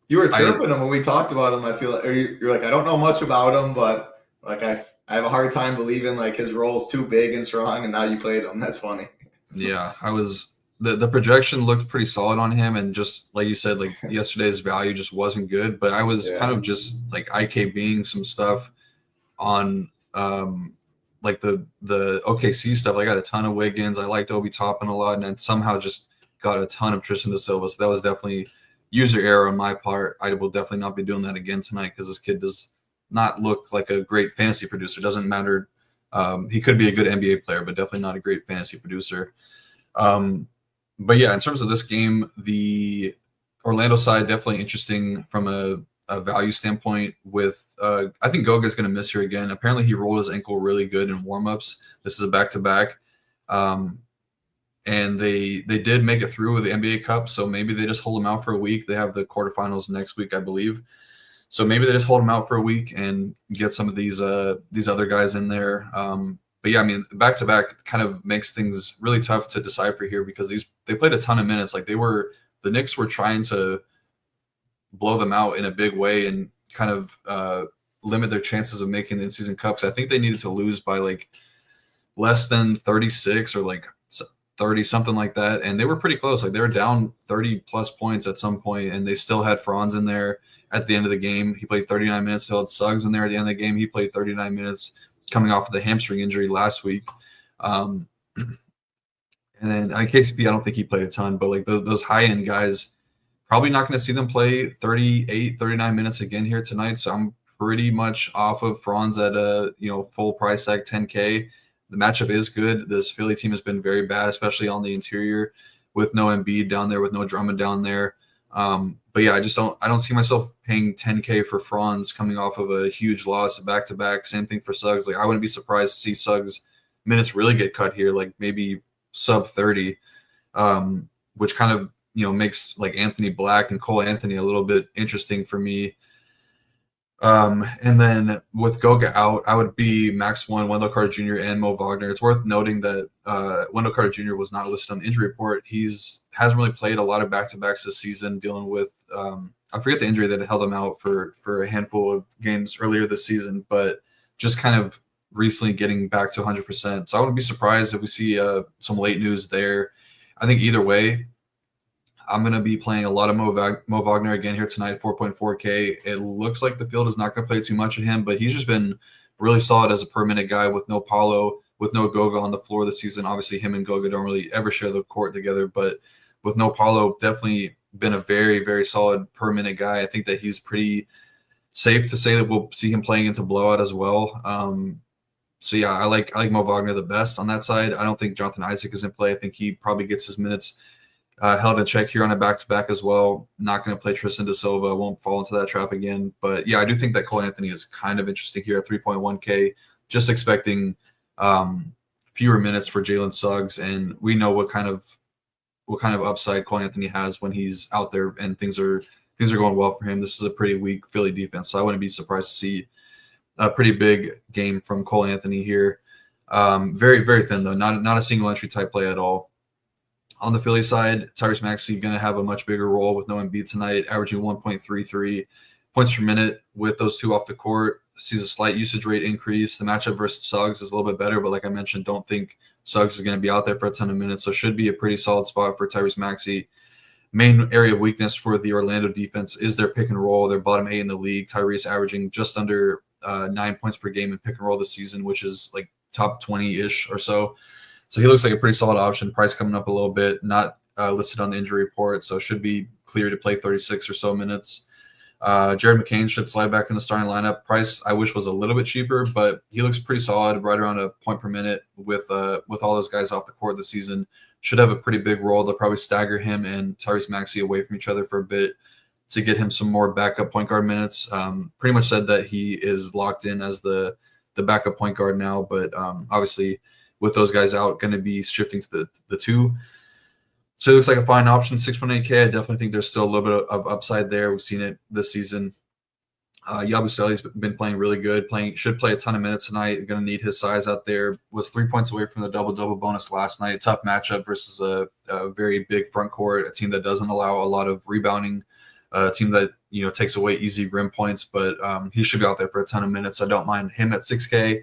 You were chirping him when we talked about him. I feel like you're like, I don't know much about him, but like I have a hard time believing like his role's too big and strong. And now you played him. That's funny. Yeah, I was. The projection looked pretty solid on him, and just like you said, like yesterday's value just wasn't good. But I was kind of just like IKBing some stuff on like the OKC stuff. I got a ton of Wiggins. I liked Obi Toppin a lot, and then somehow just got a ton of Tristan Da Silva. So that was definitely user error on my part. I will definitely not be doing that again tonight because this kid does not look like a great fantasy producer. Doesn't matter. He could be a good NBA player, but definitely not a great fantasy producer. But yeah, in terms of this game, the Orlando side definitely interesting from a value standpoint. With I think Goga's going to miss here again. Apparently, he rolled his ankle really good in warmups. This is a back-to-back, and they did make it through with the NBA Cup. So maybe they just hold him out for a week. They have the quarterfinals next week, I believe. So maybe they just hold him out for a week and get some of these other guys in there. But yeah, I mean, back to back kind of makes things really tough to decipher here because they played a ton of minutes. Like the Knicks were trying to blow them out in a big way and kind of limit their chances of making the in-season cups. I think they needed to lose by like less than 36 or like 30, something like that. And they were pretty close. Like they were down 30 plus points at some point, and they still had Franz in there at the end of the game. He played 39 minutes. They had Suggs in there at the end of the game. He played 39 minutes coming off of the hamstring injury last week. And then KCP, I don't think he played a ton, but like those high-end guys, probably not going to see them play 38, 39 minutes again here tonight. So I'm pretty much off of Franz at a full price tag 10K. The matchup is good. This Philly team has been very bad, especially on the interior with no Embiid down there, with no Drummond down there. But yeah, I don't see myself paying 10K for Franz coming off of a huge loss back to back. Same thing for Suggs. Like I wouldn't be surprised to see Suggs minutes really get cut here, like maybe sub 30, which kind of makes like Anthony Black and Cole Anthony a little bit interesting for me. And then with Goga out, I would be Max 1, Wendell Carter Jr., and Mo Wagner. It's worth noting that Wendell Carter Jr. was not listed on the injury report. Hasn't really played a lot of back-to-backs this season, dealing with I forget the injury that held him out for a handful of games earlier this season, but just kind of recently getting back to 100%. So I wouldn't be surprised if we see some late news there. I think either way, I'm going to be playing a lot of Mo Wagner again here tonight, 4.4K. It looks like the field is not going to play too much at him, but he's just been really solid as a per-minute guy with no Paulo, with no Goga on the floor this season. Obviously, him and Goga don't really ever share the court together, but with no Paulo, definitely been a very, very solid per-minute guy. I think that he's pretty safe to say that we'll see him playing into blowout as well. So yeah, I like Mo Wagner the best on that side. I don't think Jonathan Isaac is in play. I think he probably gets his minutes held in check here on a back-to-back as well. Not going to play Tristan da Silva. Won't fall into that trap again. But yeah, I do think that Cole Anthony is kind of interesting here at 3.1K. Just expecting fewer minutes for Jalen Suggs, and we know what kind of upside Cole Anthony has when he's out there and things are going well for him. This is a pretty weak Philly defense, so I wouldn't be surprised to see a pretty big game from Cole Anthony here. Very, very thin though. Not a single entry type play at all. On the Philly side, Tyrese Maxey going to have a much bigger role with no Embiid tonight, averaging 1.33 points per minute with those two off the court. Sees a slight usage rate increase. The matchup versus Suggs is a little bit better, but like I mentioned, don't think Suggs is going to be out there for a ton of minutes, so should be a pretty solid spot for Tyrese Maxey. Main area of weakness for the Orlando defense is their pick and roll. They're bottom 8 in the league. Tyrese averaging just under 9 points per game in pick and roll this season, which is like top 20-ish or so. So he looks like a pretty solid option. Price coming up a little bit, not listed on the injury report, so should be clear to play 36 or so minutes. Jared McCain should slide back in the starting lineup. Price, I wish, was a little bit cheaper, but he looks pretty solid, right around a point per minute with all those guys off the court this season. Should have a pretty big role. They'll probably stagger him and Tyrese Maxey away from each other for a bit to get him some more backup point guard minutes. Pretty much said that he is locked in as the backup point guard now, but obviously with those guys out, going to be shifting to the 2. So it looks like a fine option, 6.8K. I definitely think there's still a little bit of upside there. We've seen it this season. Yabusele's been playing really good. Should play a ton of minutes tonight. Going to need his size out there. Was 3 points away from the double-double bonus last night. Tough matchup versus a very big front court, a team that doesn't allow a lot of rebounding, a team that takes away easy rim points. But he should be out there for a ton of minutes. So I don't mind him at 6K.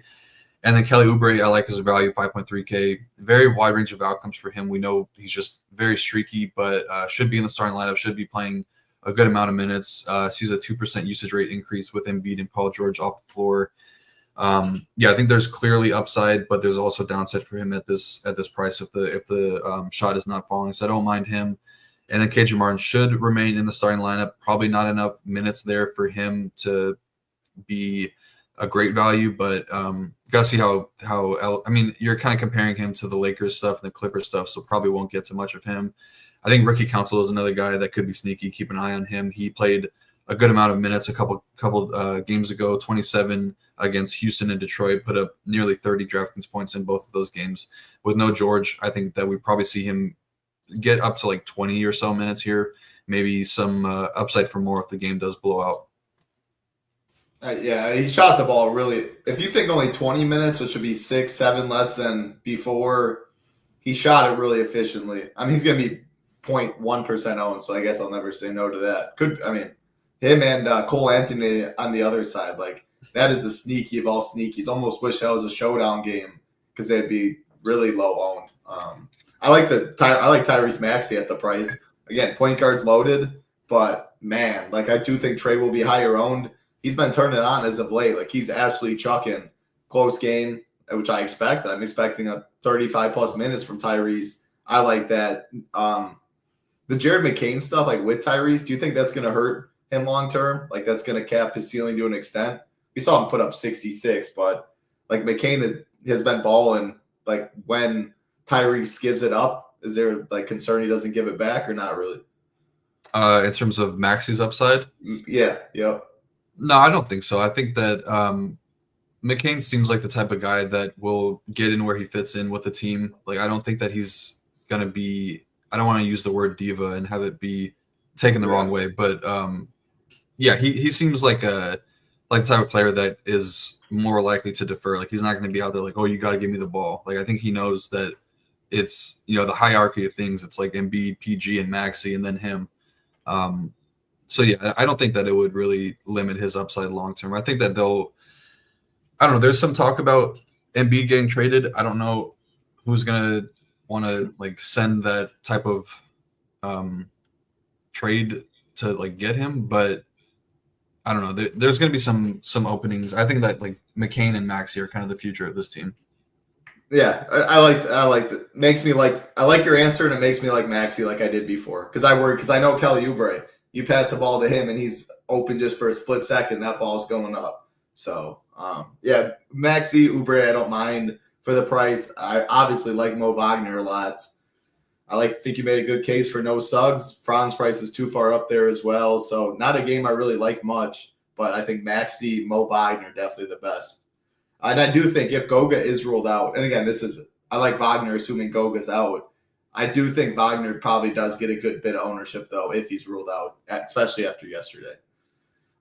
And then Kelly Oubre, I like his value, 5.3K. Very wide range of outcomes for him. We know he's just very streaky, but should be in the starting lineup, should be playing a good amount of minutes. Sees a 2% usage rate increase with Embiid and Paul George off the floor. I think there's clearly upside, but there's also downside for him at this price if the shot is not falling. So I don't mind him. And then KJ Martin should remain in the starting lineup. Probably not enough minutes there for him to be a great value, but gotta see how you're kind of comparing him to the Lakers stuff and the Clippers stuff, so probably won't get too much of him. I think Ricky Council is another guy that could be sneaky. Keep an eye on him. He played a good amount of minutes a couple games ago, 27 against Houston and Detroit, put up nearly 30 DraftKings points in both of those games. With no George, I think that we probably see him get up to like 20 or so minutes here, maybe some upside for more if the game does blow out. Yeah, he shot the ball really. If you think only 20 minutes, which would be 6, 7 less than before, he shot it really efficiently. I mean, he's going to be 0.1% owned, so I guess I'll never say no to that. Him and Cole Anthony on the other side, like that is the sneaky of all sneakies. Almost wish that was a showdown game because they'd be really low owned. I like Tyrese Maxey at the price. Again, point guard's loaded, but man, like I do think Trey will be higher owned. He's been turning on as of late. Like he's absolutely chucking. Close game, which I expect. I'm expecting a 35 plus minutes from Tyrese. I like that. The Jared McCain stuff, like with Tyrese, do you think that's going to hurt him long term? Like that's going to cap his ceiling to an extent? We saw him put up 66, but like McCain has been balling. Like when Tyrese gives it up, is there like concern he doesn't give it back or not really? In terms of Maxey's upside? Yeah. Yep. No, I don't think so. I think that McCain seems like the type of guy that will get in where he fits in with the team. Like I don't think that he's going to be – I don't want to use the word diva and have it be taken the wrong way. But, yeah, he seems like the type of player that is more likely to defer. Like he's not going to be out there like, oh, you got to give me the ball. Like I think he knows that it's, the hierarchy of things. It's like Embiid, PG, and Maxey, and then him. So, yeah, I don't think that it would really limit his upside long term. I think that I don't know. There's some talk about Embiid getting traded. I don't know who's going to want to, like, send that type of trade to, like, get him. But I don't know. There's going to be some openings. I think that, like, McCain and Maxey are kind of the future of this team. Yeah, I like that. I like your answer, and it makes me like Maxey like I did before. Because I know Kelly Oubre. You pass the ball to him, and he's open just for a split second. That ball's going up. So, yeah, Maxey, Oubre, I don't mind for the price. I obviously like Mo Wagner a lot. Think you made a good case for no Suggs. Fran's price is too far up there as well. So, not a game I really like much. But I think Maxey, Mo Wagner, definitely the best. And I do think if Goga is ruled out, and again, I like Wagner assuming Goga's out. I do think Wagner probably does get a good bit of ownership, though, if he's ruled out, especially after yesterday.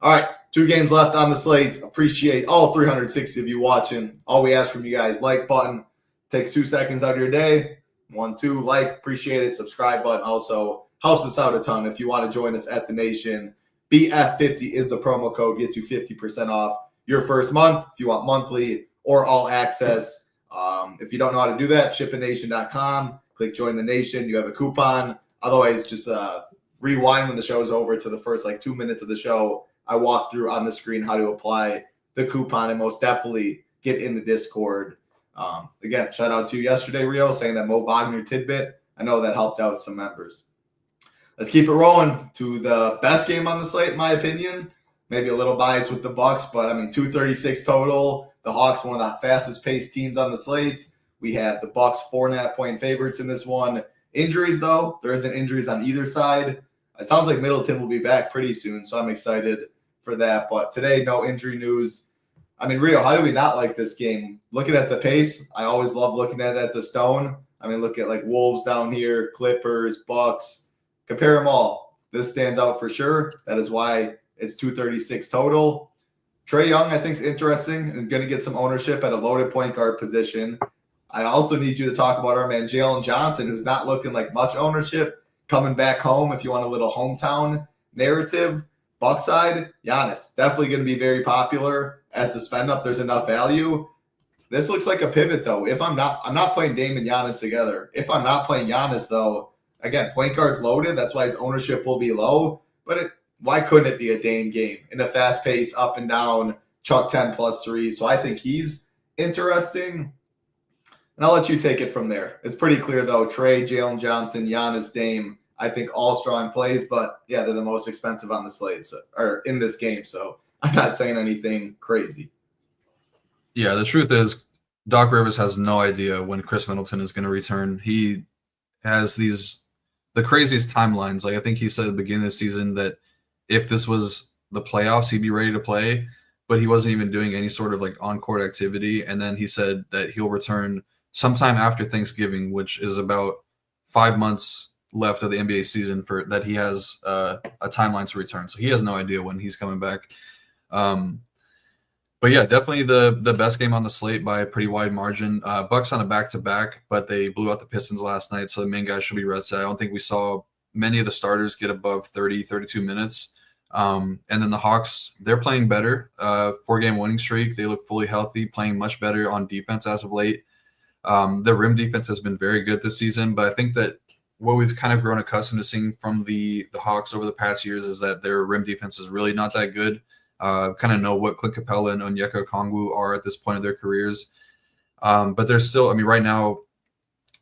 All right, 2 games left on the slate. Appreciate all 360 of you watching. All we ask from you guys, like button. Takes 2 seconds out of your day. 1, 2, like, appreciate it. Subscribe button also helps us out a ton. If you want to join us at the Nation, BF50 is the promo code. Gets you 50% off your first month if you want monthly or all access. If you don't know how to do that, SHIPIT.com. Click Join the Nation. You have a coupon. Otherwise, just rewind when the show is over to the first 2 minutes of the show. I walk through on the screen how to apply the coupon and most definitely get in the Discord. Again, shout out to you yesterday, Rio, saying that Mo Wagner tidbit. I know that helped out some members. Let's keep it rolling to the best game on the slate, in my opinion. Maybe a little biased with the Bucks, but 236 total. The Hawks, one of the fastest paced teams on the slate. We have the Bucks 4.5-point favorites in this one. Injuries, though, there isn't injuries on either side. It sounds like Middleton will be back pretty soon, so I'm excited for that. But today, no injury news. Rio, how do we not like this game? Looking at the pace, I always love looking at it at the stone. Look at Wolves down here, Clippers, Bucks. Compare them all. This stands out for sure. That is why it's 236 total. Trae Young, I think, is interesting and going to get some ownership at a loaded point guard position. I also need you to talk about our man Jalen Johnson, who's not looking like much ownership, coming back home if you want a little hometown narrative. Buck side, Giannis, definitely going to be very popular. As the spend up, there's enough value. This looks like a pivot, though. I'm not playing Dame and Giannis together. If I'm not playing Giannis, though, again, point guard's loaded. That's why his ownership will be low. But why couldn't it be a Dame game in a fast pace, up and down, chuck 10 plus 3? So I think he's interesting. And I'll let you take it from there. It's pretty clear, though. Trae, Jalen Johnson, Giannis, Dame, I think all strong plays. But, yeah, they're the most expensive on the slate or in this game. So I'm not saying anything crazy. Yeah, the truth is Doc Rivers has no idea when Chris Middleton is going to return. He has the craziest timelines. I think he said at the beginning of the season that if this was the playoffs, he'd be ready to play, but he wasn't even doing any sort of on-court activity. And then he said that he'll return sometime after Thanksgiving, which is about 5 months left of the NBA season for that he has a timeline to return. So he has no idea when he's coming back. But yeah, definitely the best game on the slate by a pretty wide margin. Bucks on a back-to-back, but they blew out the Pistons last night, so the main guys should be rested. I don't think we saw many of the starters get above 30, 32 minutes. And then the Hawks, they're playing better. 4-game winning streak. They look fully healthy, playing much better on defense as of late. The rim defense has been very good this season, but I think that what we've kind of grown accustomed to seeing from the Hawks over the past years is that their rim defense is really not that good. Kind of know what Clint Capella and Onyeka Okongwu are at this point of their careers. But they're still, I mean, right now,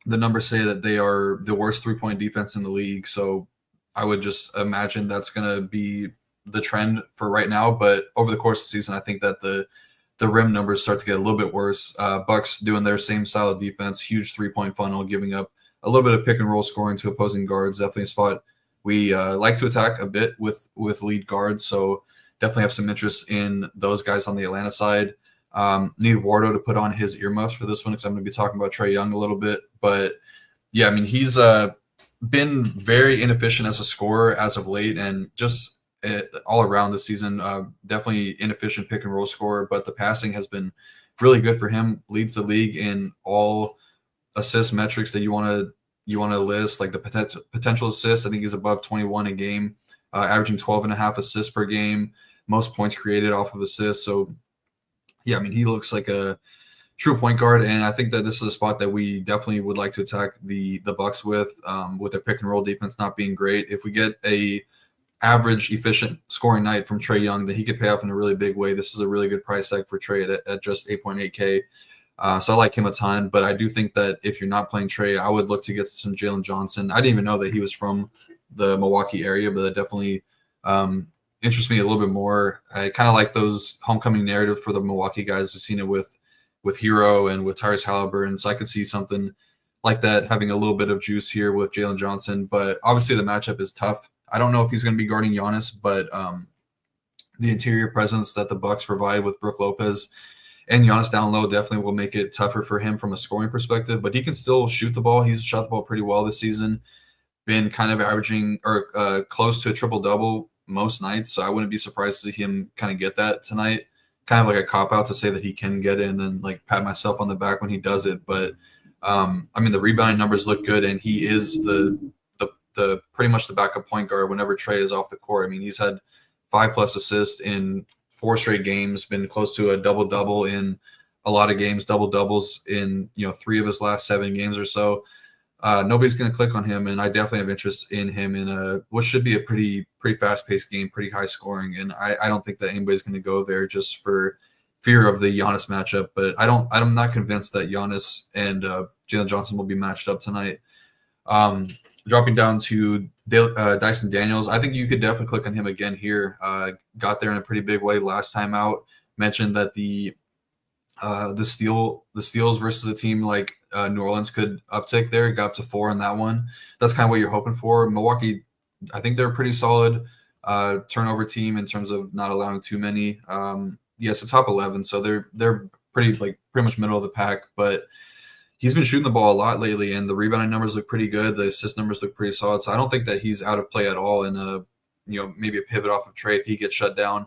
the numbers say that they are the worst three-point defense in the league. So I would just imagine that's going to be the trend for right now. But over the course of the season, I think that the rim numbers start to get a little bit worse. Bucks doing their same style of defense, huge three-point funnel, giving up a little bit of pick and roll scoring to opposing guards. Definitely a spot we like to attack a bit with lead guards. So definitely have some interest in those guys on the Atlanta side. Need Wardo to put on his earmuffs for this one because I'm going to be talking about Trae Young a little bit. But yeah, I mean, he's been very inefficient as a scorer as of late, and just all around the season, definitely inefficient pick and roll scorer. But the passing has been really good for him. Leads the league in all assist metrics that you want to list, like the potential assists. I think he's above 21 a game, averaging 12.5 assists per game. Most points created off of assists. So, yeah, I mean, he looks like a true point guard, and I think that this is a spot that we definitely would like to attack the Bucks with their pick and roll defense not being great. If we get a average, efficient scoring night from Trae Young, then he could pay off in a really big way. This is a really good price tag for Trae at just 8.8K. So I like him a ton, but I do think that if you're not playing Trae, I would look to get some Jalen Johnson. I didn't even know that he was from the Milwaukee area, but that definitely interests me a little bit more. I kind of like those homecoming narrative for the Milwaukee guys. I've seen it with Hero and with Tyrese Halliburton, so I could see something like that having a little bit of juice here with Jalen Johnson. But obviously the matchup is tough. I don't know if he's going to be guarding Giannis, but the interior presence that the Bucks provide with Brook Lopez and Giannis down low definitely will make it tougher for him from a scoring perspective. But he can still shoot the ball. He's shot the ball pretty well this season. Been kind of averaging or close to a triple-double most nights, so I wouldn't be surprised to see him kind of get that tonight. Kind of like a cop-out to say that he can get it and then like pat myself on the back when he does it. But I mean, the rebounding numbers look good, and he is the pretty much the backup point guard whenever Trae is off the court. I mean, he's had 5+ assists in 4 straight games, been close to a double-double in a lot of games, double-doubles in 3 of his last 7 games or so. Nobody's going to click on him, and I definitely have interest in him in what should be a pretty fast-paced game, pretty high scoring. And I don't think that anybody's going to go there just for fear of the Giannis matchup. But I'm not convinced that Giannis and Jalen Johnson will be matched up tonight. Dropping down to Dyson Daniels, I think you could definitely click on him again here. Got there in a pretty big way last time out. Mentioned that the steals versus a team like New Orleans could uptick there. Got up to 4 in that one. That's kind of what you're hoping for. Milwaukee, I think they're a pretty solid turnover team in terms of not allowing too many. So top 11. So they're pretty much middle of the pack, but he's been shooting the ball a lot lately, and the rebounding numbers look pretty good. The assist numbers look pretty solid. So I don't think that he's out of play at all in maybe a pivot off of Trae if he gets shut down.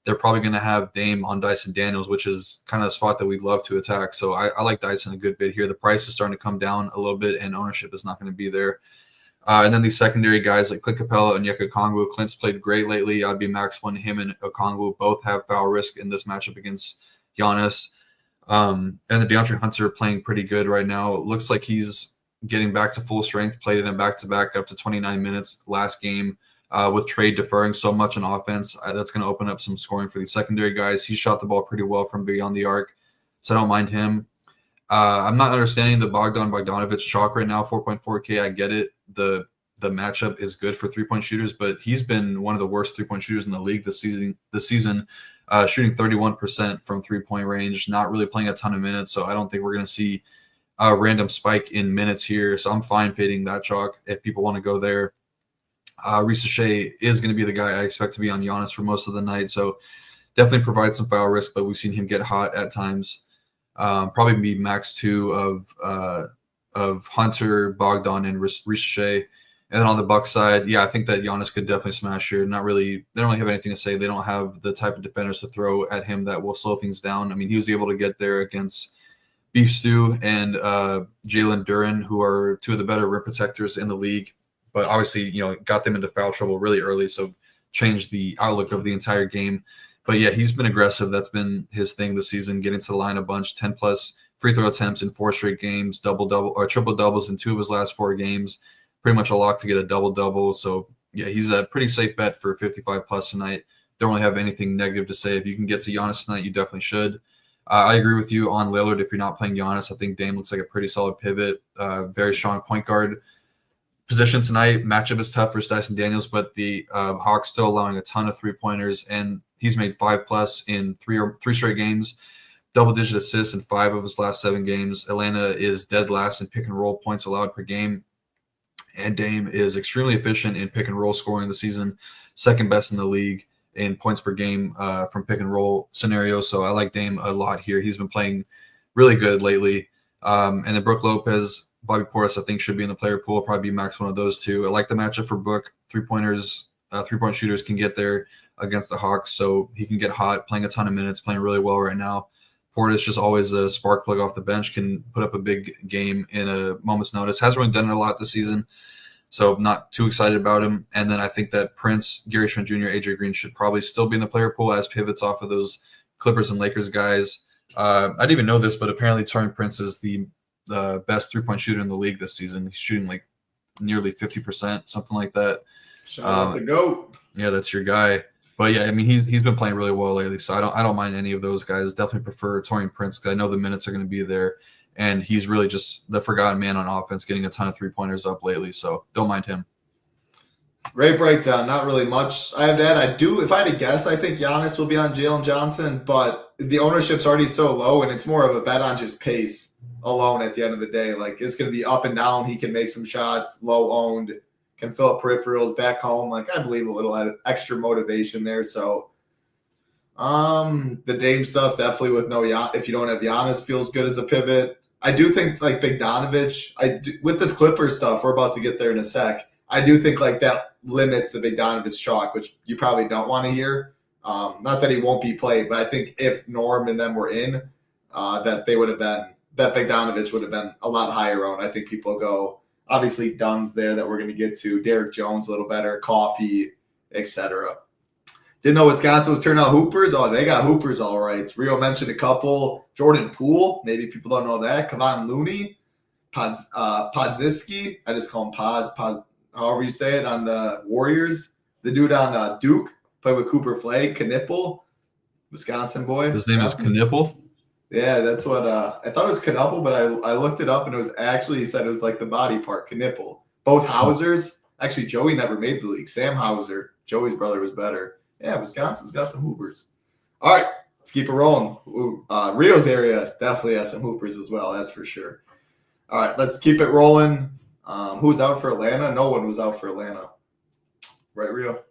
They're probably going to have Dame on Dyson Daniels, which is kind of a spot that we'd love to attack. So I like Dyson a good bit here. The price is starting to come down a little bit, and ownership is not going to be there. And then these secondary guys like Clint Capella and Onyeka Okongwu. Clint's played great lately. I'd be max one. Him and Okongwu both have foul risk in this matchup against Giannis. And the DeAndre Hunter playing pretty good right now. It looks like he's getting back to full strength, played in a back-to-back up to 29 minutes last game. With Trae deferring so much on offense, that's going to open up some scoring for these secondary guys. He shot the ball pretty well from beyond the arc, so I don't mind him. I'm not understanding the Bogdanovich chalk right now, 4.4K. I get it. The matchup is good for three-point shooters, but he's been one of the worst three-point shooters in the league this season, shooting 31% from three-point range, not really playing a ton of minutes, so I don't think we're going to see a random spike in minutes here. So I'm fine fading that chalk if people want to go there. Shai is going to be the guy I expect to be on Giannis for most of the night, so definitely provides some foul risk, but we've seen him get hot at times. Probably be max 2 of Hunter, Bogdan, and Shai. And then on the Bucks side, yeah, I think that Giannis could definitely smash here. They don't really have anything to say. They don't have the type of defenders to throw at him that will slow things down. I mean, he was able to get there against Beef Stew and Jalen Duren, who are two of the better rim protectors in the league. But obviously, got them into foul trouble really early, so changed the outlook of the entire game. But yeah, he's been aggressive. That's been his thing this season, getting to the line a bunch, 10-plus free throw attempts in 4 straight games, double-double or triple-doubles in 2 of his last 4 games. Pretty much a lock to get a double-double. So, yeah, he's a pretty safe bet for 55-plus tonight. Don't really have anything negative to say. If you can get to Giannis tonight, you definitely should. I agree with you on Lillard. If you're not playing Giannis, I think Dame looks like a pretty solid pivot. Very strong point guard position tonight. Matchup is tough for Dyson Daniels, but the Hawks still allowing a ton of three-pointers, and he's made 5-plus in 3 straight games. Double-digit assists in 5 of his last 7 games. Atlanta is dead last in pick-and-roll points allowed per game. And Dame is extremely efficient in pick-and-roll scoring this season, second best in the league in points per game from pick-and-roll scenarios. So I like Dame a lot here. He's been playing really good lately. And then Brook Lopez, Bobby Portis, I think, should be in the player pool. Probably be max one of those two. I like the matchup for Brook. Three-point shooters can get there against the Hawks, so he can get hot, playing a ton of minutes, playing really well right now. Portis just always a spark plug off the bench, can put up a big game in a moment's notice. Hasn't really done it a lot this season, so not too excited about him. And then I think that Prince, Gary Trent Jr., AJ Green should probably still be in the player pool as pivots off of those Clippers and Lakers guys. I didn't even know this, but apparently Taurean Prince is the best three-point shooter in the league this season. He's shooting like nearly 50%, something like that. Shout out the GOAT. Yeah, that's your guy. But yeah, I mean, he's been playing really well lately, so I don't mind any of those guys. Definitely prefer Taurean Prince because I know the minutes are going to be there, and he's really just the forgotten man on offense, getting a ton of 3-pointers up lately. So don't mind him. Great breakdown. Not really much I have to add. If I had to guess, I think Giannis will be on Jalen Johnson, but the ownership's already so low, and it's more of a bet on just pace alone at the end of the day. Like, it's going to be up and down. He can make some shots, low owned, can fill up peripherals back home. Like, I believe a little extra motivation there. So the Dame stuff definitely with if you don't have Giannis, feels good as a pivot. I do think like Bogdanovich, with this Clippers stuff, we're about to get there in a sec. I do think like that limits the Bogdanovich chalk, which you probably don't want to hear. Not that he won't be played, but I think if Norm and them were in, that Bogdanovich would have been a lot higher owned. I think people go, obviously Dunn's there that we're going to get to, Derek Jones a little better, Coffee, etc. Didn't know Wisconsin was turning out hoopers. Oh, they got hoopers all right. Rio mentioned a couple. Jordan Poole, maybe people don't know that. Kevon Looney, Podziski, I just call him Pods, however you say it, on the Warriors. The dude on Duke, played with Cooper Flagg, Knipple, Wisconsin boy. His name is Knipple? Yeah, that's what I thought it was Knipple, but I looked it up and it was actually, he said it was like the body part, Knipple. Both Hausers. Actually, Joey never made the league. Sam Hauser, Joey's brother, was better. Yeah, Wisconsin's got some hoopers. All right, let's keep it rolling. Rio's area definitely has some hoopers as well, that's for sure. All right, let's keep it rolling. Who's out for Atlanta? No one was out for Atlanta. Right, Rio?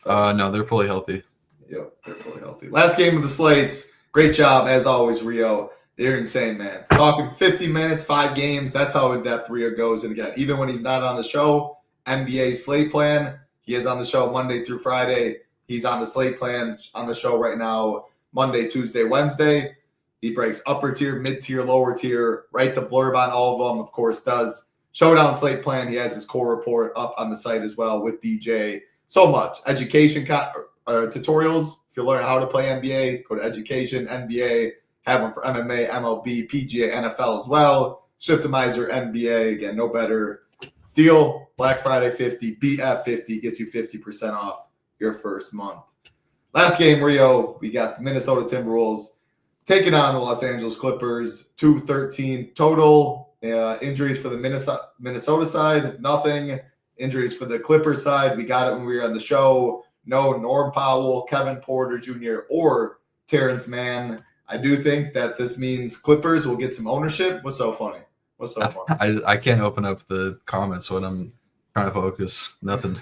No, they're fully healthy. Yep, they're fully healthy. Last game of the slates. Great job, as always, Rio. They're insane, man. Talking 50 minutes, 5 games. That's how in-depth Rio goes. And again, even when he's not on the show, NBA slate plan, he is on the show Monday through Friday. He's on the slate plan on the show right now, Monday, Tuesday, Wednesday. He breaks upper tier, mid-tier, lower tier, writes a blurb on all of them, of course, does Showdown slate plan. He has his core report up on the site as well with DJ. So much. Education tutorials. If you're learning how to play NBA, go to Education, NBA. Have one for MMA, MLB, PGA, NFL as well. Shiptimizer, NBA. Again, no better deal. Black Friday 50, BF 50 gets you 50% off your first month. Last game, Rio, we got the Minnesota Timberwolves taking on the Los Angeles Clippers. 2-13 total. Injuries for the Minnesota side, nothing. Injuries for the Clippers side, we got it when we were on the show. No Norm Powell, Kevin Porter Jr., or Terrence Mann. I do think that this means Clippers will get some ownership. What's so funny? I can't open up the comments when I'm trying to focus. Nothing.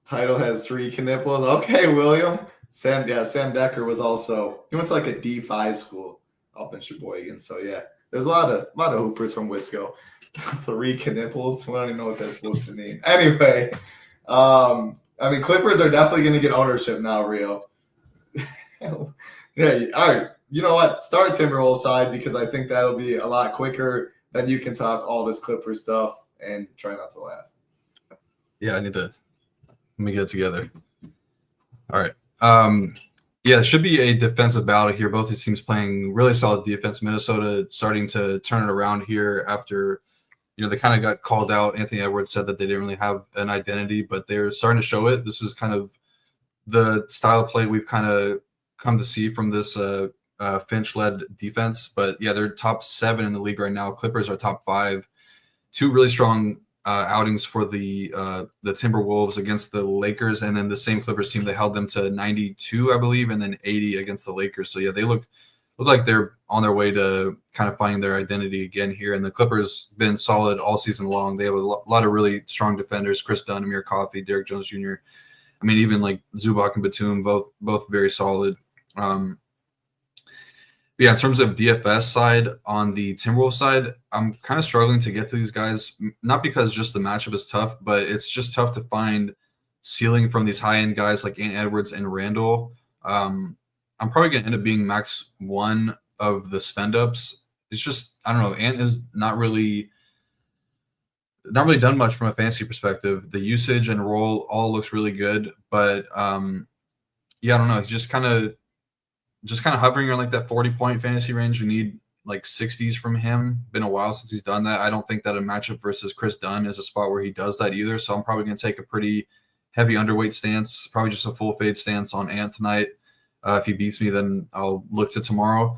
Title has 3 Knipples. Okay, William. Sam Decker was also, he went to like a D5 school up in Sheboygan. So yeah, there's a lot of hoopers from Wisco. 3 knipples. We don't even know what that's supposed to mean. Anyway, I mean, Clippers are definitely going to get ownership now, Rio. Yeah, all right. You know what? Start Timberwolves side because I think that'll be a lot quicker. Then you can talk all this Clippers stuff and try not to laugh. Yeah, let me get it together. All right. Yeah, it should be a defensive battle here. Both these teams playing really solid defense. Minnesota starting to turn it around here after, they kind of got called out. Anthony Edwards said that they didn't really have an identity, but they're starting to show it. This is kind of the style of play we've kind of come to see from this Finch-led defense. But yeah, they're top 7 in the league right now. Clippers are top 5. 2 really strong outings for the Timberwolves against the Lakers, and then the same Clippers team, they held them to 92, I believe, and then 80 against the Lakers. So yeah, they look like they're on their way to kind of finding their identity again here. And the Clippers been solid all season long. They have a lot of really strong defenders: Chris Dunn, Amir Coffey, Derrick Jones Jr. I mean, even like Zubac and Batum, both very solid. Yeah, in terms of DFS side, on the Timberwolves side, I'm kind of struggling to get to these guys, not because just the matchup is tough, but it's just tough to find ceiling from these high-end guys like Ant Edwards and Randall. I'm probably going to end up being max 1 of the spend-ups. It's just, I don't know, Ant is not really done much from a fantasy perspective. The usage and role all looks really good, but yeah, I don't know. He's just kind of hovering around like that 40-point fantasy range. We need like 60s from him. Been a while since he's done that. I don't think that a matchup versus Chris Dunn is a spot where he does that either. So I'm probably going to take a pretty heavy underweight stance, probably just a full fade stance on Ant tonight. If he beats me, then I'll look to tomorrow.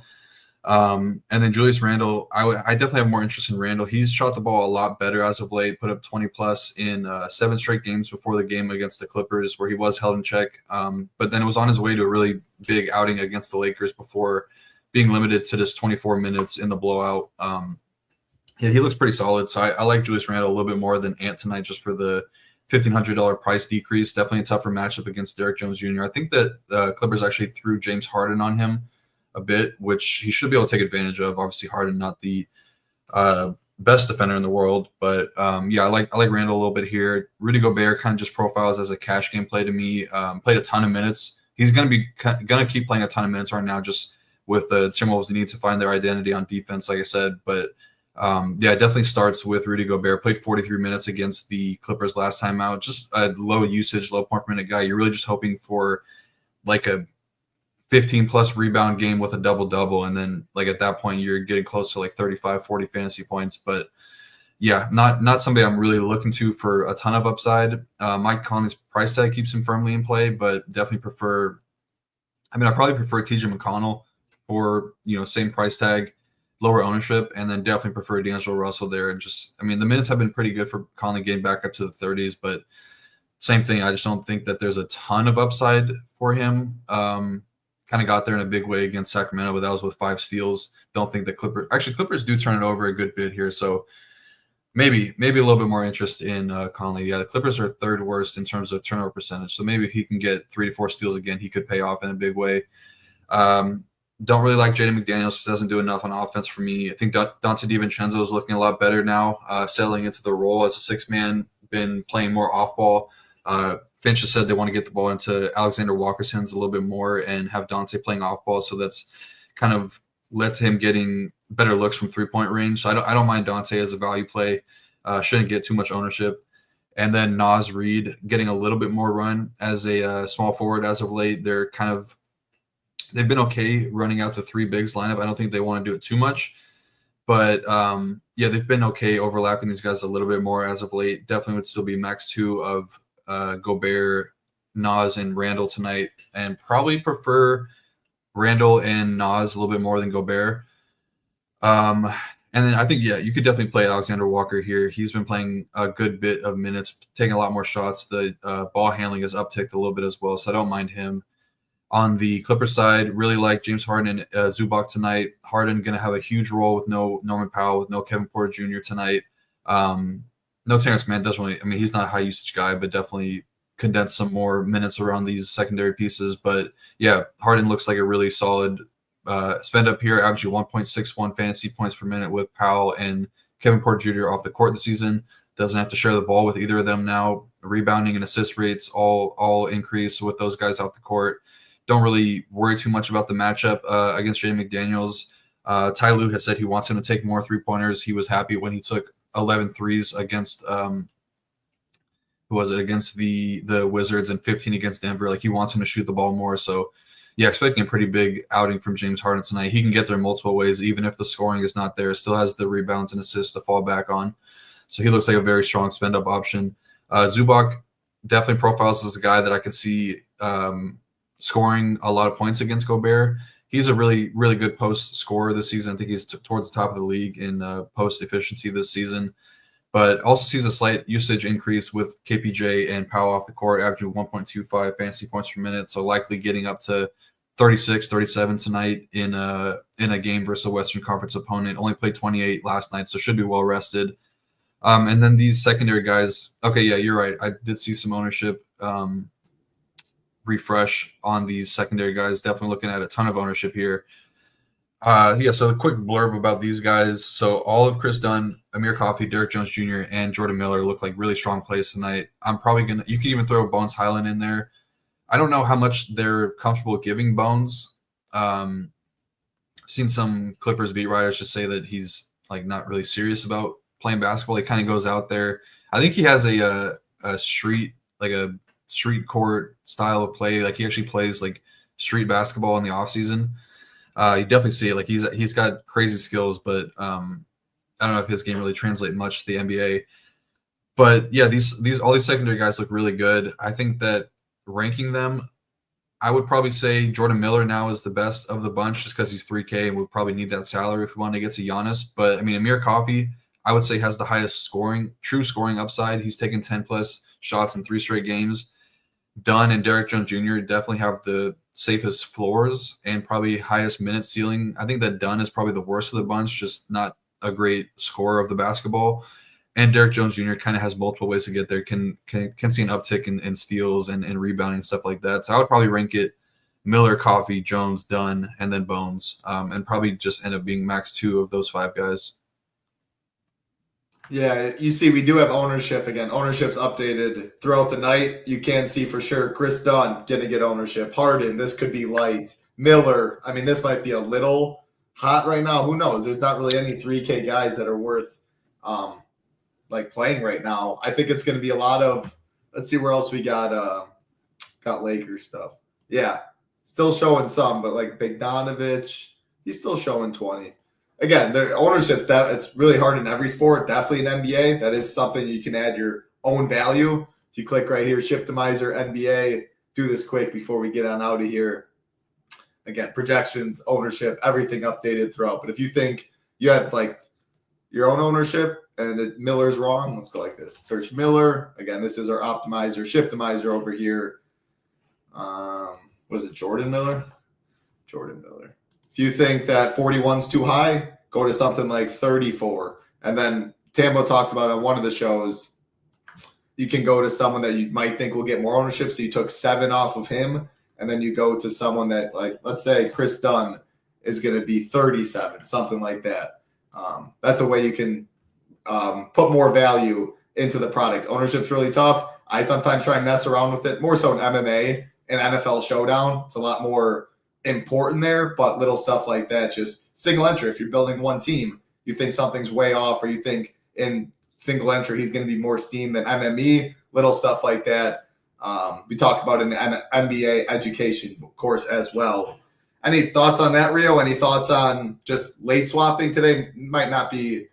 And then Julius Randle, I definitely have more interest in Randle. He's shot the ball a lot better as of late, put up 20-plus in 7 straight games before the game against the Clippers where he was held in check. But then it was on his way to a really big outing against the Lakers before being limited to just 24 minutes in the blowout. Yeah, he looks pretty solid. So I like Julius Randle a little bit more than Ant tonight just for the $1,500 price decrease. Definitely a tougher matchup against Derrick Jones Jr. I think that Clippers actually threw James Harden on him a bit, which he should be able to take advantage of. Obviously, Harden not the best defender in the world, but yeah, I like Randle a little bit here. Rudy Gobert kind of just profiles as a cash game play to me. Played a ton of minutes. He's going to keep playing a ton of minutes right now, just with the Timberwolves need to find their identity on defense, like I said. But yeah, it definitely starts with Rudy Gobert. Played 43 minutes against the Clippers last time out. Just a low usage, low point per minute guy. You're really just hoping for like a 15-plus rebound game with a double-double, and then like at that point you're getting close to like 35, 40 fantasy points. But yeah, not somebody I'm really looking to for a ton of upside. Mike Conley's price tag keeps him firmly in play, but definitely prefer – I probably prefer TJ McConnell for, same price tag, lower ownership, and then definitely prefer D'Angelo Russell there. The minutes have been pretty good for Conley getting back up to the 30s, but same thing. I just don't think that there's a ton of upside for him. Kind of got there in a big way against Sacramento, but that was with 5 steals. Don't think the Clippers do turn it over a good bit here. So maybe a little bit more interest in Conley. Yeah, the Clippers are 3rd worst in terms of turnover percentage. So maybe if he can get 3 to 4 steals again, he could pay off in a big way. Don't really like Jaden McDaniels. Doesn't do enough on offense for me. I think Dante DiVincenzo is looking a lot better now, settling into the role as a 6-man, been playing more off ball. Finch has said they want to get the ball into Alexander Walker's hands a little bit more and have Dante playing off ball. So that's kind of led to him getting better looks from 3-point range. So I don't mind Dante as a value play. Shouldn't get too much ownership. And then Naz Reid getting a little bit more run as a small forward as of late. They've been okay running out the 3 bigs lineup. I don't think they want to do it too much. But, yeah, they've been okay overlapping these guys a little bit more as of late. Definitely would still be max 2 of Gobert, Naz, and Randall tonight, and probably prefer Randall and Naz a little bit more than Gobert. And then I think, yeah, you could definitely play Alexander Walker here. He's been playing a good bit of minutes, taking a lot more shots. The ball handling has upticked a little bit as well, so I don't mind him. On the Clippers side, really like James Harden and Zubac tonight. Harden going to have a huge role with no Norman Powell, with no Kevin Porter Jr. tonight. No Terrence Mann doesn't really – he's not a high-usage guy, but definitely condense some more minutes around these secondary pieces. But, yeah, Harden looks like a really solid spend up here, averaging 1.61 fantasy points per minute with Powell and Kevin Porter Jr. off the court this season. Doesn't have to share the ball with either of them now. Rebounding and assist rates all increase with those guys out the court. Don't really worry too much about the matchup against Jaden McDaniels. Ty Lue has said he wants him to take more three-pointers. He was happy when he took 11 threes against against the Wizards and 15 against Denver. Like, he wants him to shoot the ball more. So yeah, expecting a pretty big outing from James Harden tonight. He can get there multiple ways, even if the scoring is not there. Still has the rebounds and assists to fall back on. So he looks like a very strong spend-up option. Zubac definitely profiles as a guy that I could see scoring a lot of points against Gobert. He's a really, really good post scorer this season. I think he's towards the top of the league in post efficiency this season. But also sees a slight usage increase with KPJ and Powell off the court, averaging 1.25 fantasy points per minute. So likely getting up to 36, 37 tonight in a game versus a Western Conference opponent. Only played 28 last night, so should be well rested. And then these secondary guys, okay, yeah, you're right. I did see some ownership refresh on these secondary guys. Definitely looking at a ton of ownership here. So a quick blurb about these guys. So all of Chris Dunn, Amir Coffey, Derek Jones Jr., and Jordan Miller look like really strong plays tonight. I'm probably going to – you can even throw Bones Highland in there. I don't know how much they're comfortable giving Bones. Seen some Clippers beat writers just say that he's like not really serious about playing basketball. He kind of goes out there. I think he has a street court style of play. Like, he actually plays like street basketball in the off season. You definitely see it. Like, he's got crazy skills, but I don't know if his game really translates much to the NBA. But yeah, all these secondary guys look really good. I think that ranking them, I would probably say Jordan Miller now is the best of the bunch just because he's 3K and would probably need that salary if we want to get to Giannis. But I mean, Amir Coffey, I would say, has the highest true scoring upside. He's taken 10 plus shots in 3 straight games. Dunn and Derek Jones Jr. definitely have the safest floors and probably highest minute ceiling. I think that Dunn is probably the worst of the bunch, just not a great scorer of the basketball. And Derek Jones Jr. kind of has multiple ways to get there, can see an uptick in steals and rebounding and stuff like that. So I would probably rank it Miller, Coffey, Jones, Dunn, and then Bones, and probably just end up being max 2 of those 5 guys. Yeah, you see, we do have ownership again. Ownership's updated throughout the night. You can see for sure Chris Dunn going to get ownership. Harden, this could be light. Miller, I mean, this might be a little hot right now. Who knows? There's not really any 3K guys that are worth like playing right now. I think it's going to be a lot of. Let's see where else we got. Got Lakers stuff. Yeah, still showing some, but like Bogdanovich, he's still showing 20. Again, their ownership's it's really hard in every sport, definitely in NBA. That is something you can add your own value. If you click right here, Shiptimizer NBA, do this quick before we get on out of here. Again, projections, ownership, everything updated throughout. But if you think you have like your own ownership and Miller's wrong, let's go like this. Search Miller. Again, this is our optimizer, Shiptimizer over here. Was it Jordan Miller? Jordan Miller. If you think that 41's too high, go to something like 34. And then Tambo talked about on one of the shows, you can go to someone that you might think will get more ownership. So you took 7 off of him, and then you go to someone that, like, let's say Chris Dunn is going to be 37, something like that. That's a way you can put more value into the product. Ownership's really tough. I sometimes try and mess around with it, more so in MMA and NFL Showdown. It's a lot more important there, but little stuff like that, just single entry. If you're building one team, you think something's way off, or you think in single entry he's going to be more steam than MME, little stuff like that. We talk about in the NBA education course as well. Any thoughts on that, Rio? Any thoughts on just late swapping today? Might not be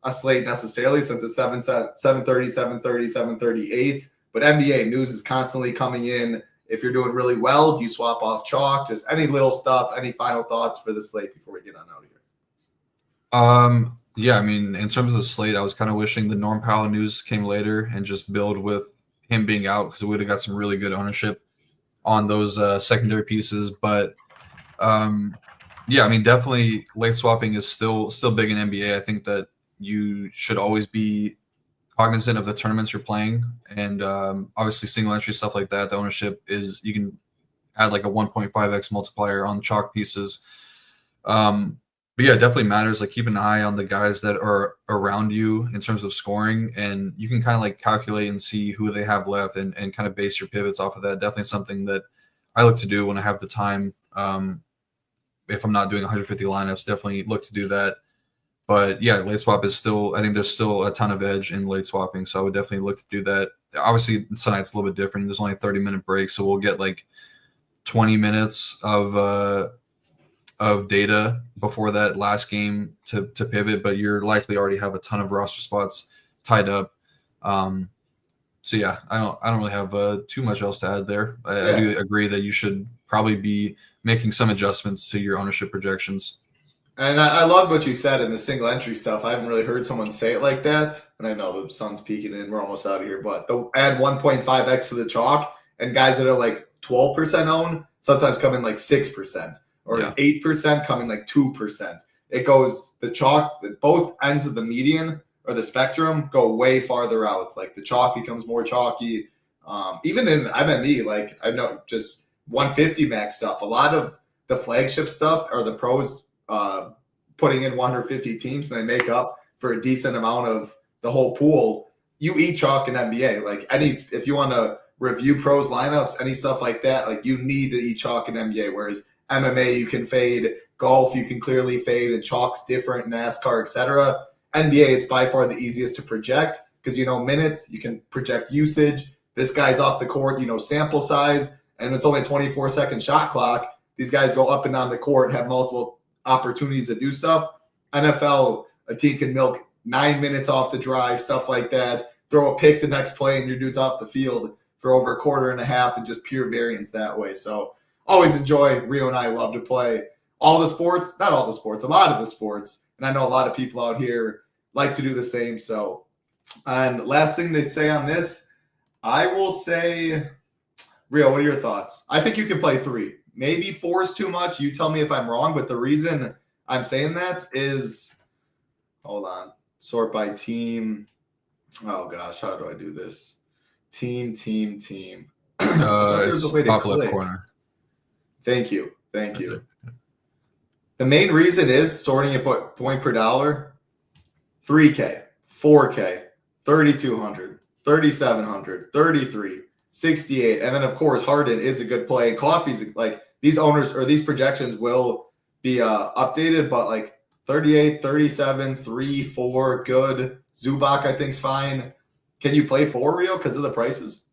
a slate necessarily since it's 7:30, 7:30, 7:38, but NBA news is constantly coming in. If you're doing really well, do you swap off chalk? Just any little stuff. Any final thoughts for the slate before we get on out of here? Yeah, I mean, in terms of the slate, I was kind of wishing the Norm Powell news came later and just build with him being out, because it would have got some really good ownership on those secondary pieces. But yeah, I mean, definitely late swapping is still big in NBA. I think that you should always be cognizant of the tournaments you're playing, and obviously single entry stuff like that. The ownership is, you can add like a 1.5x multiplier on chalk pieces. But yeah, it definitely matters. Like keep an eye on the guys that are around you in terms of scoring, and you can kind of like calculate and see who they have left and kind of base your pivots off of that. Definitely something that I look to do when I have the time. If I'm not doing 150 lineups, definitely look to do that. But yeah, late swap is still, I think there's still a ton of edge in late swapping. So I would definitely look to do that. Obviously, tonight's a little bit different. There's only a 30-minute break. So we'll get like 20 minutes of data before that last game to pivot, but you're likely already have a ton of roster spots tied up. So yeah, I don't really have too much else to add there. I do agree that you should probably be making some adjustments to your ownership projections. And I love what you said in the single entry stuff. I haven't really heard someone say it like that. And I know the sun's peeking in. We're almost out of here. But add 1.5x to the chalk, and guys that are like 12% owned sometimes come in like 6%. Or 8% coming like 2%. It goes the chalk, both ends of the median or the spectrum go way farther out. Like the chalk becomes more chalky. Even in MME, like I know just 150 max stuff. A lot of the flagship stuff are the pros putting in 150 teams, and they make up for a decent amount of the whole pool. You eat chalk in NBA. Like if you want to review pros lineups, any stuff like that, like you need to eat chalk in NBA. Whereas MMA, you can fade. Golf, you can clearly fade. And chalk's different. NASCAR, etc. NBA, it's by far the easiest to project because you know minutes. You can project usage. This guy's off the court. You know sample size. And it's only a 24-second shot clock. These guys go up and down the court, have multiple opportunities to do stuff. NFL, a team can milk 9 minutes off the drive, stuff like that. Throw a pick the next play, and your dude's off the field for over a quarter and a half, and just pure variance that way. So always enjoy. Rio and I love to play all the sports, not all the sports, a lot of the sports. And I know a lot of people out here like to do the same. So, and last thing to say on this, I will say, Rio, what are your thoughts? I think you can play 3. Maybe 4 is too much. You tell me if I'm wrong. But the reason I'm saying that is, hold on, sort by team. Oh, gosh, how do I do this? Team. It's top left corner. Thank you. The main reason is sorting it point per dollar. 3K, 4K, 3,200, 3,700, 33, 68. And then, of course, Harden is a good play. Coffee's like these owners or these projections will be updated, but like 38, 37, 3, 4, good. Zubac, I think, is fine. Can you play 4, Rio, because of the prices?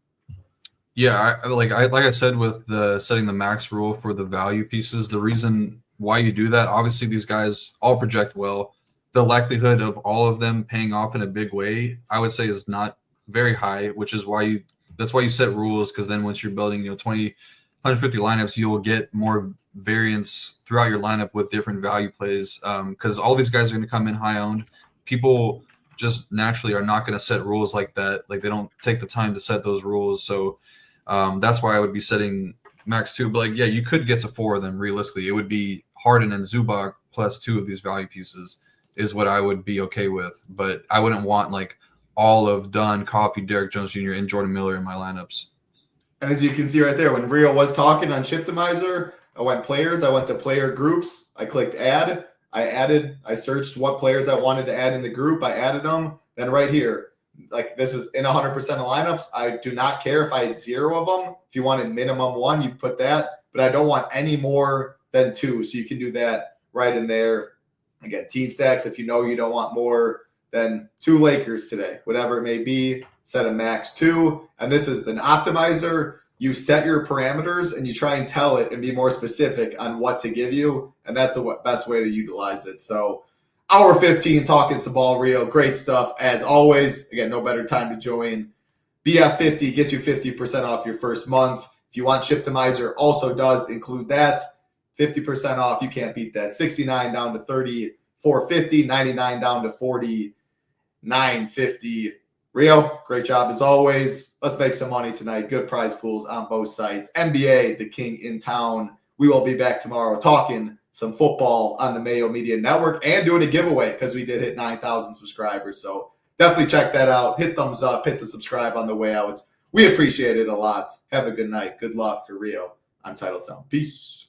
Yeah, like I said with the setting the max rule for the value pieces, the reason why you do that, obviously these guys all project well. The likelihood of all of them paying off in a big way, I would say, is not very high, which is why that's why you set rules, because then once you're building 150 lineups, you'll get more variance throughout your lineup with different value plays, because all these guys are going to come in high owned. People just naturally are not going to set rules like that. Like they don't take the time to set those rules. So that's why I would be setting max 2. But like, yeah, you could get to 4 of them realistically. It would be Harden and Zubac plus 2 of these value pieces is what I would be okay with. But I wouldn't want like all of Dunn, Coffee, Derek Jones Jr., and Jordan Miller in my lineups. And as you can see right there, when Rio was talking on Shiptimizer, I went players. I went to player groups. I clicked add. I searched what players I wanted to add in the group. I added them. Then right here, like this is in 100% of lineups. I do not care if I had 0 of them. If you wanted minimum 1, you put that. But I don't want any more than 2. So you can do that right in there. Again, team stacks. If you know you don't want more than 2 Lakers today, whatever it may be, set a max 2. And this is an optimizer. You set your parameters and you try and tell it and be more specific on what to give you. And that's the best way to utilize it. So hour 15 talking some ball, Rio. Great stuff. As always, again, no better time to join. BF50 gets you 50% off your first month. If you want Shiptimizer, also does include that. 50% off. You can't beat that. 69 down to 34.50, 99 down to 49.50. Rio, great job as always. Let's make some money tonight. Good prize pools on both sides. NBA, the king in town. We will be back tomorrow talking some football on the Mayo Media Network and doing a giveaway because we did hit 9,000 subscribers. So definitely check that out. Hit thumbs up. Hit the subscribe on the way out. We appreciate it a lot. Have a good night. Good luck for Rio. I'm Titletown. Peace.